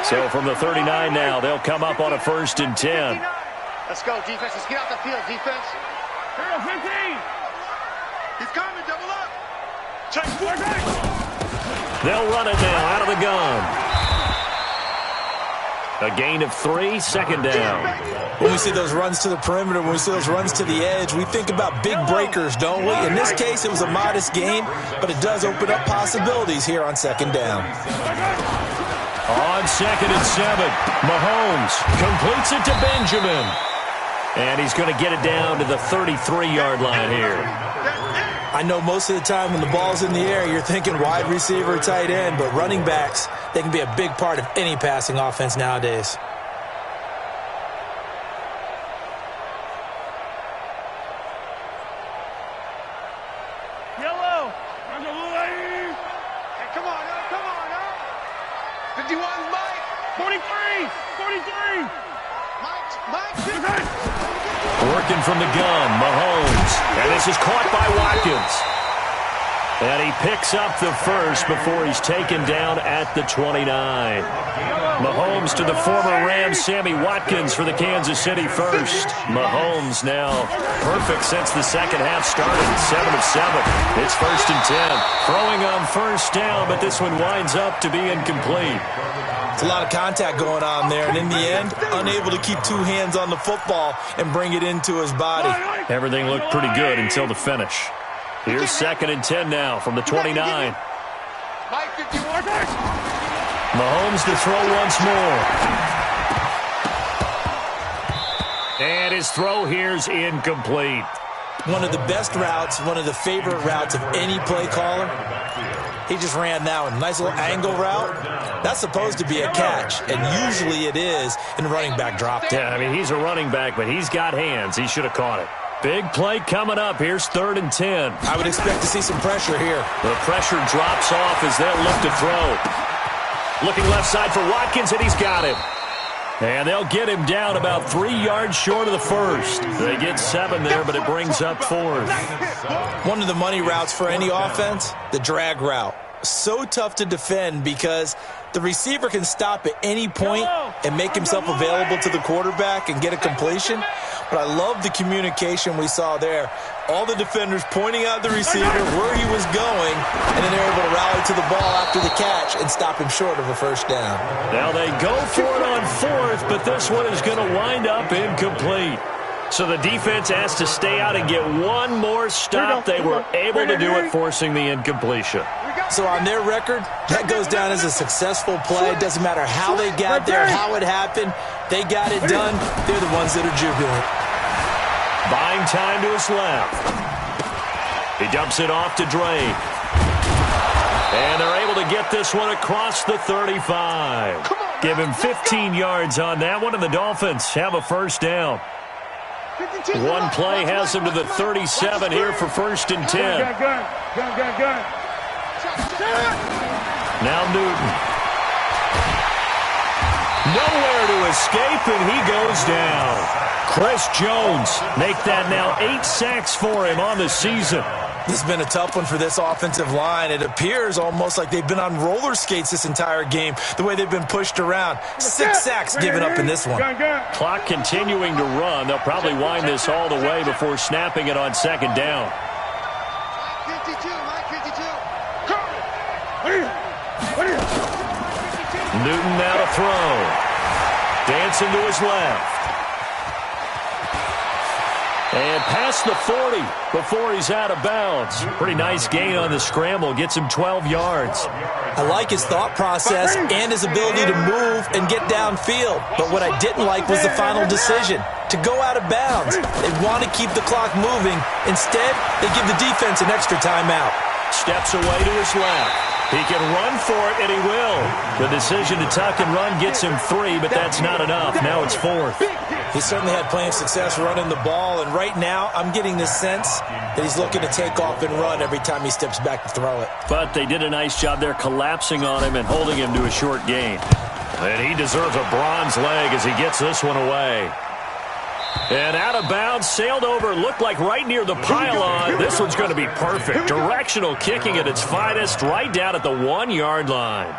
So from the 39 now, they'll come up on a 1st and 10. Let's go, defense. Let's get out the field, defense. 15. He's coming. Double up. Check. They'll run it now out of the gun. A gain of 3, 2nd down. When we see those runs to the perimeter, when we see those runs to the edge, we think about big breakers, don't we? In this case, it was a modest gain, but it does open up possibilities here on 2nd down. On 2nd and 7, Mahomes completes it to Benjamin. And he's going to get it down to the 33-yard line here. I know most of the time when the ball's in the air, you're thinking wide receiver, tight end, but running backs, they can be a big part of any passing offense nowadays. Yellow. Hey, come on, now. Come on, now. 51, Mike. 43. 43. Mike. Working from the gun, Mahomes. And this is caught by Watkins. And he picks up the first before he's taken down at the 29. Mahomes to the former Rams, Sammy Watkins for the Kansas City first. Mahomes now perfect since the second half started. 7 of 7. It's 1st and 10. Throwing on 1st down, but this one winds up to be incomplete. It's a lot of contact going on there, and in the end, unable to keep 2 hands on the football and bring it into his body. Everything looked pretty good until the finish. Here's 2nd and 10 now from the 29. Mike, 51. Mahomes to throw once more. And his throw here's incomplete. One of the best routes, one of the favorite routes of any play caller. He just ran that one. Nice little angle route. That's supposed to be a catch, and usually it is, and the running back dropped it. Yeah, I mean, he's a running back, but he's got hands. He should have caught it. Big play coming up. Here's 3rd and 10. I would expect to see some pressure here. The pressure drops off as they'll look to throw. Looking left side for Watkins, and he's got him. And they'll get him down about 3 yards short of the first. They get 7 there, but it brings up 4th. One of the money routes for any offense, the drag route. So tough to defend because the receiver can stop at any point and make himself available to the quarterback and get a completion. But I love the communication we saw there. All the defenders pointing out the receiver where he was going, and then they're able to rally to the ball after the catch and stop him short of a 1st down. Now they go for it on 4th, but this one is going to wind up incomplete. So the defense has to stay out and get one more stop. They were able to do it, forcing the incompletion. So on their record, that goes down as a successful play. It doesn't matter how they got there, how it happened. They got it done. They're the ones that are jubilant. Buying time to his left. He dumps it off to Drake. And they're able to get this one across the 35. Give him 15 yards on that one, and the Dolphins have a 1st down. One play has him to the 37 here for 1st and 10. Gun. Now Newton. Nowhere to escape, and he goes down. Chris Jones make that now 8 sacks for him on the season. This has been a tough one for this offensive line. It appears almost like they've been on roller skates this entire game, the way they've been pushed around. 6 sacks given up in this one. Clock continuing to run. They'll probably wind this all the way before snapping it on second down. 52, Mike 52. Newton now to throw. Dancing to his left. And past the 40 before he's out of bounds. Pretty nice gain on the scramble. Gets him 12 yards. I like his thought process and his ability to move and get downfield. But what I didn't like was the final decision, to go out of bounds. They want to keep the clock moving. Instead, they give the defense an extra timeout. Steps away to his left. He can run for it, and he will. The decision to tuck and run gets him 3, but that's not enough. Now it's 4th. He certainly had plenty of success running the ball, and right now I'm getting the sense that he's looking to take off and run every time he steps back to throw it. But they did a nice job there collapsing on him and holding him to a short gain. And he deserves a bronze leg as he gets this one away. And out of bounds, sailed over, looked like right near the pylon. This one's going to be perfect. Directional kicking at its finest, right down at the 1-yard line.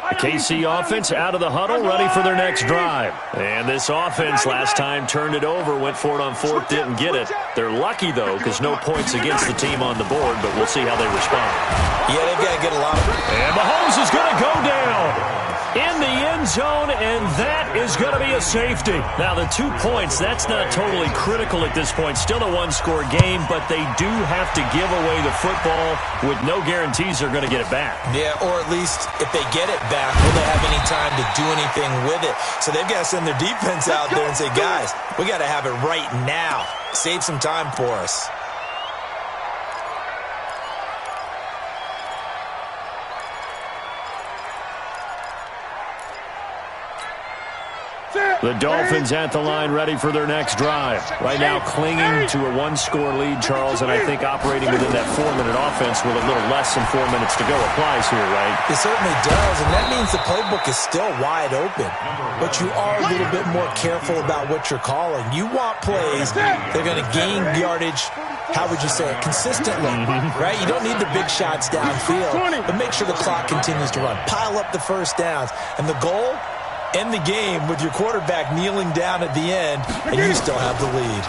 The KC offense out of the huddle, ready for their next drive. And this offense last time turned it over, went for it on 4th, didn't get it. They're lucky, though, because no points against the team on the board, but we'll see how they respond. Yeah, they've got to get a lot of it. And Mahomes is going to go down in the end zone, and that is going to be a safety. Now, the 2 points, that's not totally critical at this point. Still a one-score game, but they do have to give away the football with no guarantees they're going to get it back. Yeah, or at least if they get it back, will they have any time to do anything with it? So they've got to send their defense out there and say, guys, we got to have it right now. Save some time for us. The Dolphins at the line, ready for their next drive. Right now clinging to a one-score lead, Charles, and I think operating within that 4-minute offense with a little less than 4 minutes to go applies here, right? It certainly does, and that means the playbook is still wide open. But you are a little bit more careful about what you're calling. You want plays that are going to gain yardage, how would you say it, consistently, right? You don't need the big shots downfield, but make sure the clock continues to run. Pile up the first downs, and the goal, end the game with your quarterback kneeling down at the end, and you still have the lead.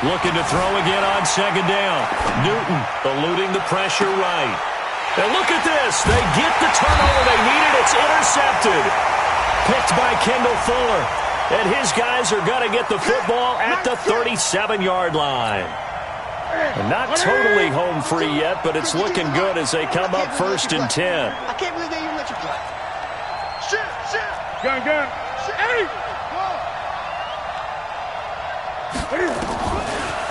Looking to throw again on second down. Newton eluding the pressure right. And look at this. They get the turnover they needed. It's intercepted. Picked by Kendall Fuller. And his guys are going to get the football at the 37-yard line. And not totally home free yet, but it's looking good as they come up 1st and 10. I can't believe they even let you play. Gun. Hey!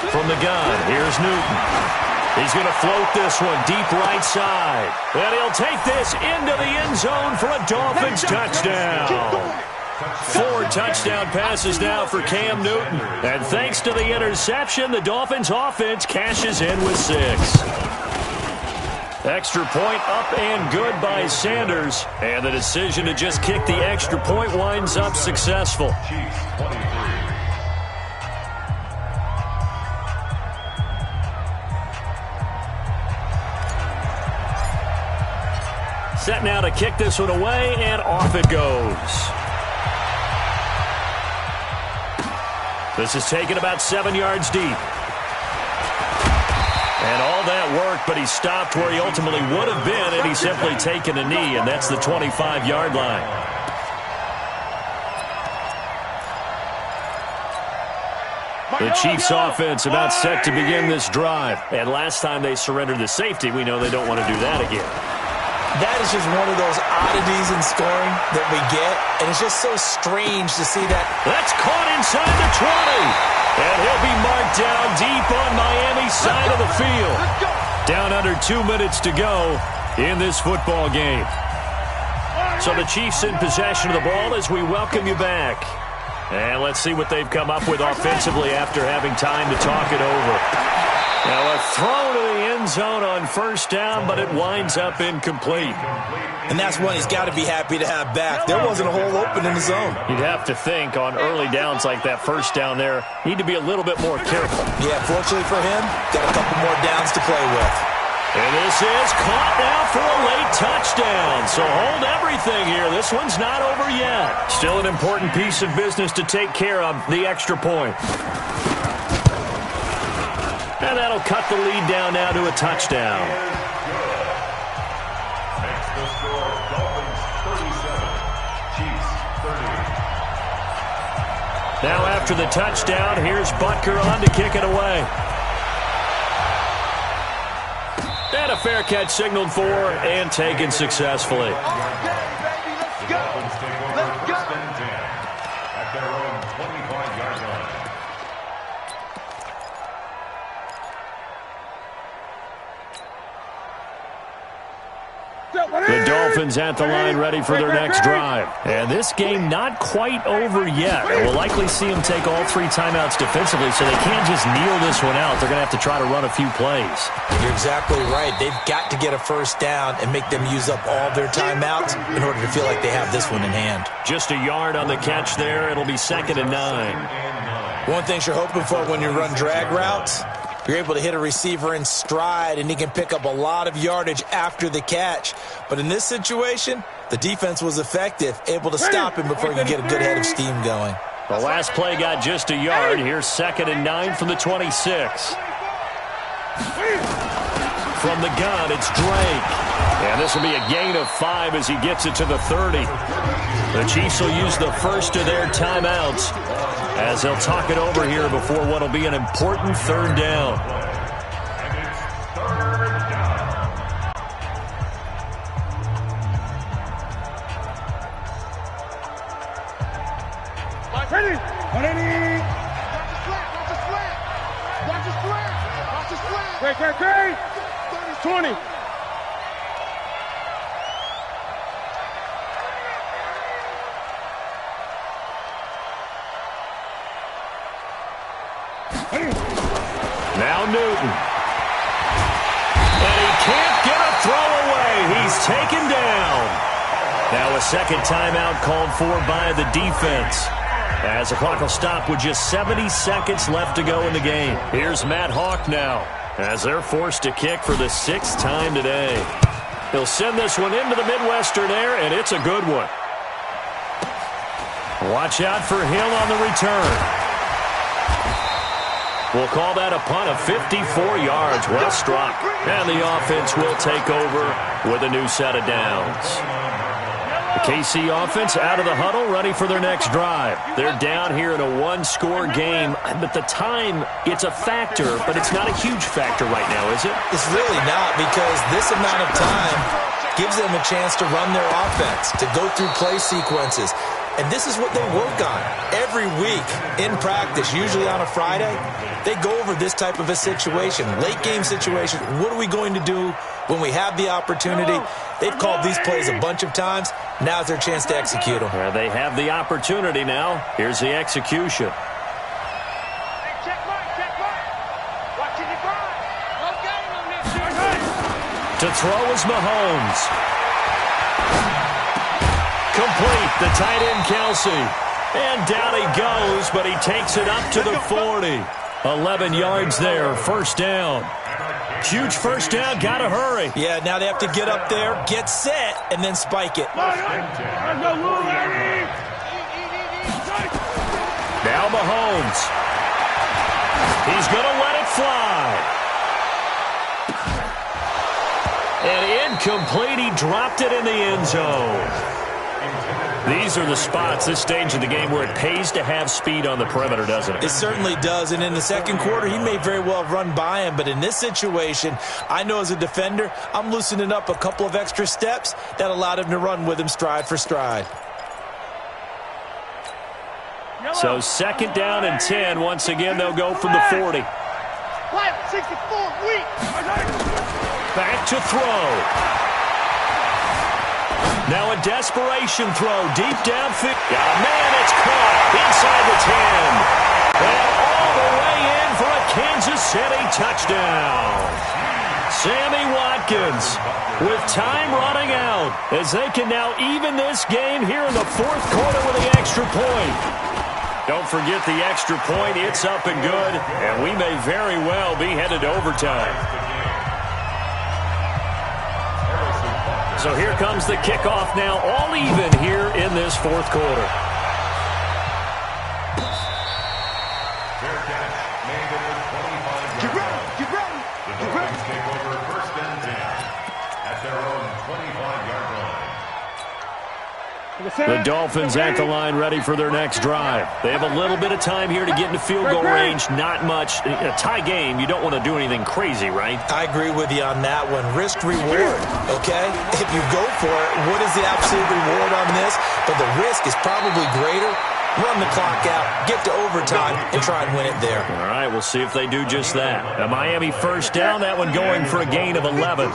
From the gun, here's Newton. He's going to float this one deep right side. And he'll take this into the end zone for a Dolphins touchdown. 4 touchdown passes now for Cam Newton. And thanks to the interception, the Dolphins offense cashes in with 6. Extra point up and good by Sanders. And the decision to just kick the extra point winds up successful. Set now to kick this one away, and off it goes. This is taken about 7 yards deep. And all that work, but he stopped where he ultimately would have been, and he's simply taken a knee, and that's the 25-yard line. The Chiefs offense about set to begin this drive. And last time they surrendered the safety, we know they don't want to do that again. That is just one of those oddities in scoring that we get, and it's just so strange to see that. That's caught inside the 20. And he'll be marked down deep on Miami's side of the field. Down under 2 minutes to go in this football game. So the Chiefs in possession of the ball as we welcome you back. And let's see what they've come up with offensively after having time to talk it over. Now a throw to the end zone on first down, but it winds up incomplete. And that's one he's got to be happy to have back. There wasn't a hole open in the zone. You'd have to think on early downs like that first down there, need to be a little bit more careful. Yeah, fortunately for him, got a couple more downs to play with. And this is caught now for a late touchdown. So hold everything here. This one's not over yet. Still an important piece of business to take care of, the extra point. And that'll cut the lead down now to a touchdown. Makes the score Dolphins 37, Chiefs 30. Now after the touchdown, here's Butker on to kick it away. And a fair catch signaled for and taken successfully. The Dolphins take over first and 10 at their own 25-yard line. The Dolphins at the line ready for their next drive. And this game not quite over yet. And we'll likely see them take all 3 timeouts defensively, so they can't just kneel this one out. They're going to have to try to run a few plays. You're exactly right. They've got to get a first down and make them use up all their timeouts in order to feel like they have this one in hand. Just a yard on the catch there. It'll be 2nd and 9. One thing you're hoping for when you run drag routes, you're able to hit a receiver in stride, and he can pick up a lot of yardage after the catch. But in this situation, the defense was effective, able to stop him before he could get a good head of steam going. The last play got just a yard. Here's 2nd and 9 from the 26. From the gun, it's Drake. And this will be a gain of 5 as he gets it to the 30. The Chiefs will use the first of their timeouts as they'll talk it over here before what will be an important 3rd down. And it's 3rd down. Ready? Watch the slant. Watch the slant. Watch the slant. Great. 20. Now Newton. And he can't get a throw away. He's taken down. Now a second timeout called for by the defense, as the clock will stop with just 70 seconds left to go in the game. Here's Matt Hawk now, as they're forced to kick for the 6th time today. He'll send this one into the Midwestern air, and it's a good one. Watch out for Hill on the return. We'll call that a punt of 54 yards. Well struck. And the offense will take over with a new set of downs. The KC offense out of the huddle, ready for their next drive. They're down here in a 1-score game, but the time, it's a factor, but it's not a huge factor right now, is it? It's really not, because this amount of time gives them a chance to run their offense, to go through play sequences. And this is what they work on every week in practice, usually on a Friday. They go over this type of a situation, late game situation. What are we going to do when we have the opportunity? They've called these plays a bunch of times. Now's their chance to execute them. They have the opportunity now. Here's the execution. To throw is Mahomes. Complete, the tight end Kelsey. And down he goes, but he takes it up to the 40. 11 yards there, first down. Huge first down, gotta hurry. Yeah, now they have to get up there, get set, and then spike it. Now Mahomes. He's gonna let it fly. And incomplete, he dropped it in the end zone. These are the spots, this stage of the game, where it pays to have speed on the perimeter, doesn't it? It certainly does, and in the second quarter, he may very well have run by him, but in this situation, I know as a defender, I'm loosening up a couple of extra steps that allowed him to run with him stride for stride. So 2nd down and 10. Once again, they'll go from the 40. 64, weak. Back to throw. Now a desperation throw deep downfield. Man, it's caught inside the 10. And all the way in for a Kansas City touchdown. Sammy Watkins with time running out as they can now even this game here in the fourth quarter with the extra point. Don't forget the extra point. It's up and good, and we may very well be headed to overtime. So here comes the kickoff now, all even here in this fourth quarter. Fair catch made at the 25-yard line. The Dolphins take over first and 10 at their own 25-yard line. The Dolphins at the line ready for their next drive. They have a little bit of time here to get into field goal range. Not much. A tie game, you don't want to do anything crazy, right? I agree with you on that one. Risk-reward, okay? If you go for it, what is the absolute reward on this? But the risk is probably greater. Run the clock out, get to overtime, and try and win it there. All right, we'll see if they do just that. A Miami first down, that one going for a gain of 11.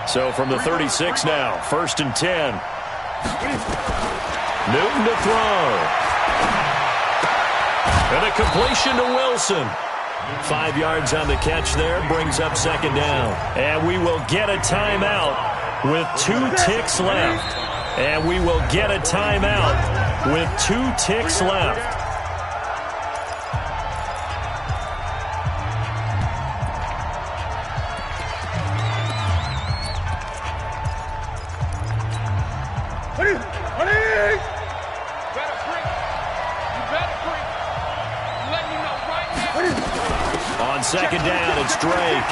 So from the 36 now, first and 10. Newton to throw. And a completion to Wilson. 5 yards on the catch there, brings up second down. And we will get a timeout with 2 ticks left. And we will get a timeout with 2 ticks left. On second down, it's Drake.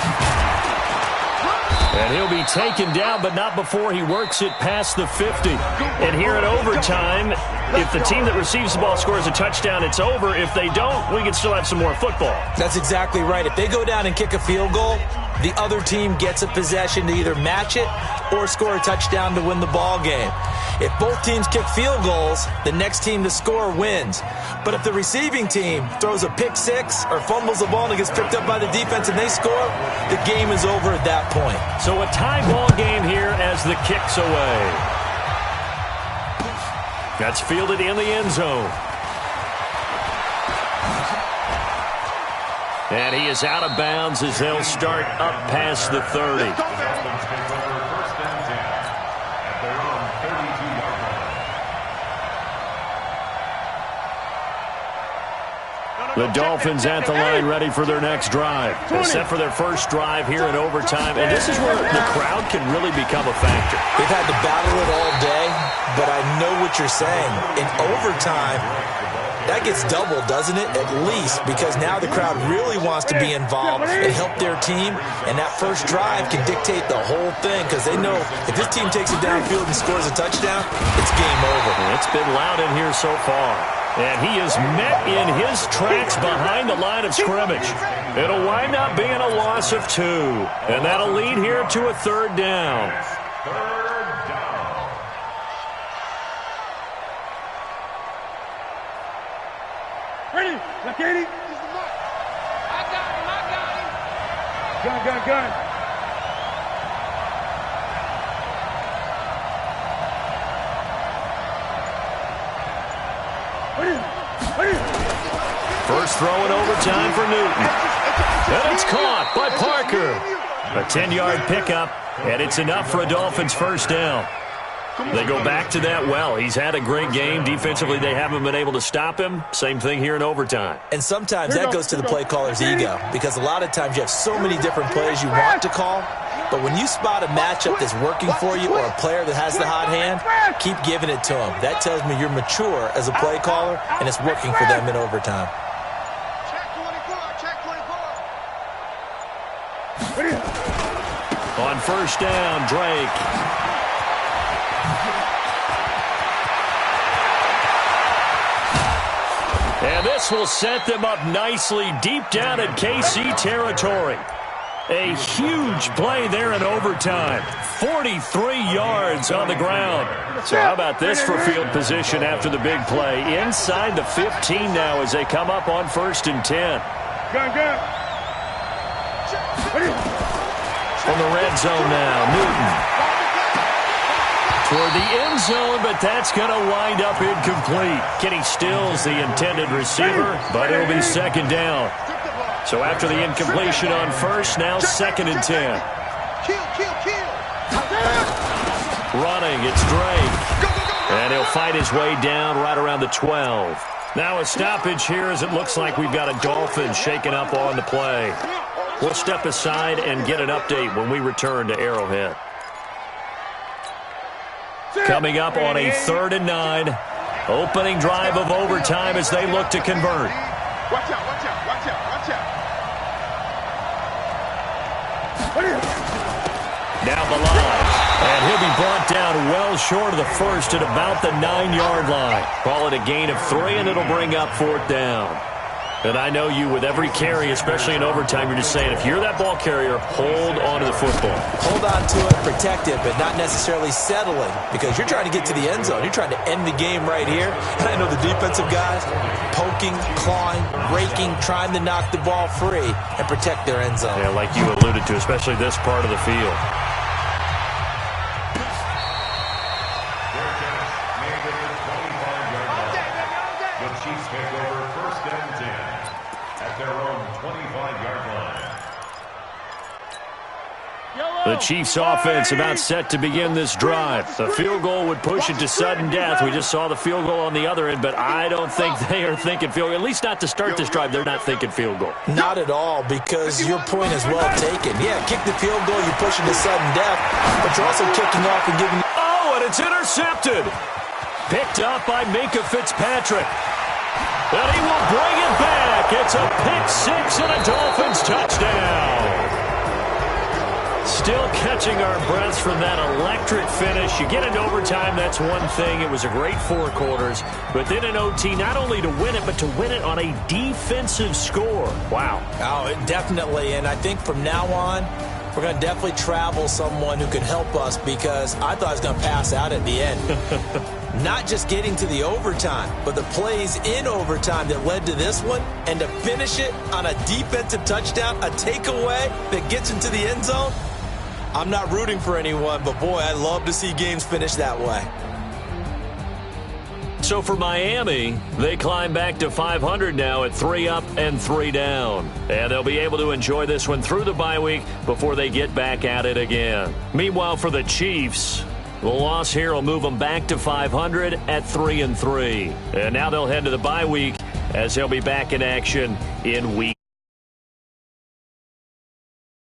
And he'll be taken down, but not before he works it past the 50. And here in overtime, if the team that receives the ball scores a touchdown, it's over. If they don't, we can still have some more football. That's exactly right. If they go down and kick a field goal, the other team gets a possession to either match it or score a touchdown to win the ball game. If both teams kick field goals, the next team to score wins. But if the receiving team throws a pick six or fumbles the ball and it gets picked up by the defense and they score, the game is over at that point. So a tie ball game here as the kick's away. That's fielded in the end zone. And he is out of bounds as they'll start up past the 30. The Dolphins at the line ready for their next drive. They're set for their first drive here in overtime. And this is where the crowd can really become a factor. They've had to battle it all day, but I know what you're saying. In overtime, that gets doubled, doesn't it? At least, because now the crowd really wants to be involved and help their team. And that first drive can dictate the whole thing because they know if this team takes it downfield and scores a touchdown, it's game over. It's been loud in here so far. And he is met in his tracks behind the line of scrimmage. It'll wind up being a loss of 2. And that'll lead here to a third down. Third down. Ready? Look at him. I got him. Gun. First throw in overtime for Newton. And it's caught by Parker. A 10-yard pickup, and it's enough for a Dolphins first down. They go back to that well. He's had a great game. Defensively, they haven't been able to stop him. Same thing here in overtime. And sometimes that goes to the play caller's ego because a lot of times you have so many different plays you want to call. But when you spot a matchup that's working for you or a player that has the hot hand, keep giving it to him. That tells me you're mature as a play caller, and it's working for them in overtime. On first down, Drake. And this will set them up nicely deep down at KC territory. A huge play there in overtime. 43 yards on the ground. So how about this for field position after the big play? Inside the 15 now as they come up on first and 10. Gun. From the red zone now, Newton. toward the end zone, but that's going to wind up incomplete. Kenny Stills, the intended receiver, but it'll be second down. So after the incompletion on first, now 2nd and 10. Running, it's Drake. And he'll fight his way down right around the 12. Now a stoppage here as it looks like we've got a Dolphin shaking up on the play. We'll step aside and get an update when we return to Arrowhead. Coming up on a 3rd and 9. Opening drive of overtime as they look to convert. Watch out, watch out, watch out, watch out. Now Bilal. And he'll be brought down well short of the first at about the 9-yard line. Call it a gain of 3, and it'll bring up 4th down. And I know you, with every carry, especially in overtime, you're just saying, if you're that ball carrier, hold on to the football. Hold on to it, protect it, but not necessarily settling, because you're trying to get to the end zone. You're trying to end the game right here. And I know the defensive guys poking, clawing, raking, trying to knock the ball free and protect their end zone. Yeah, like you alluded to, especially this part of the field. The Chiefs offense about set to begin this drive. The field goal would push it to sudden death. We just saw the field goal on the other end, but I don't think they are thinking field goal. At least not to start this drive. They're not thinking field goal. Not at all, because your point is well taken. Yeah, kick the field goal, you're pushing to sudden death, but you're also kicking off and giving... Oh, and it's intercepted. Picked up by Minka Fitzpatrick. And he will bring it back. It's a pick 6 and a Dolphins touchdown. Still catching our breaths from that electric finish. You get into overtime, that's one thing. It was a great 4 quarters. But then in OT, not only to win it, but to win it on a defensive score. Wow. Oh, definitely. And I think from now on, we're going to definitely travel someone who can help us, because I thought I was going to pass out at the end. Not just getting to the overtime, but the plays in overtime that led to this one, and to finish it on a defensive touchdown, a takeaway that gets into the end zone. I'm not rooting for anyone, but boy, I'd love to see games finish that way. So for Miami, they climb back to 500 now at 3 up and 3 down. And they'll be able to enjoy this one through the bye week before they get back at it again. Meanwhile, for the Chiefs, the loss here will move them back to 500 at 3 and 3. And now they'll head to the bye week as they'll be back in action in week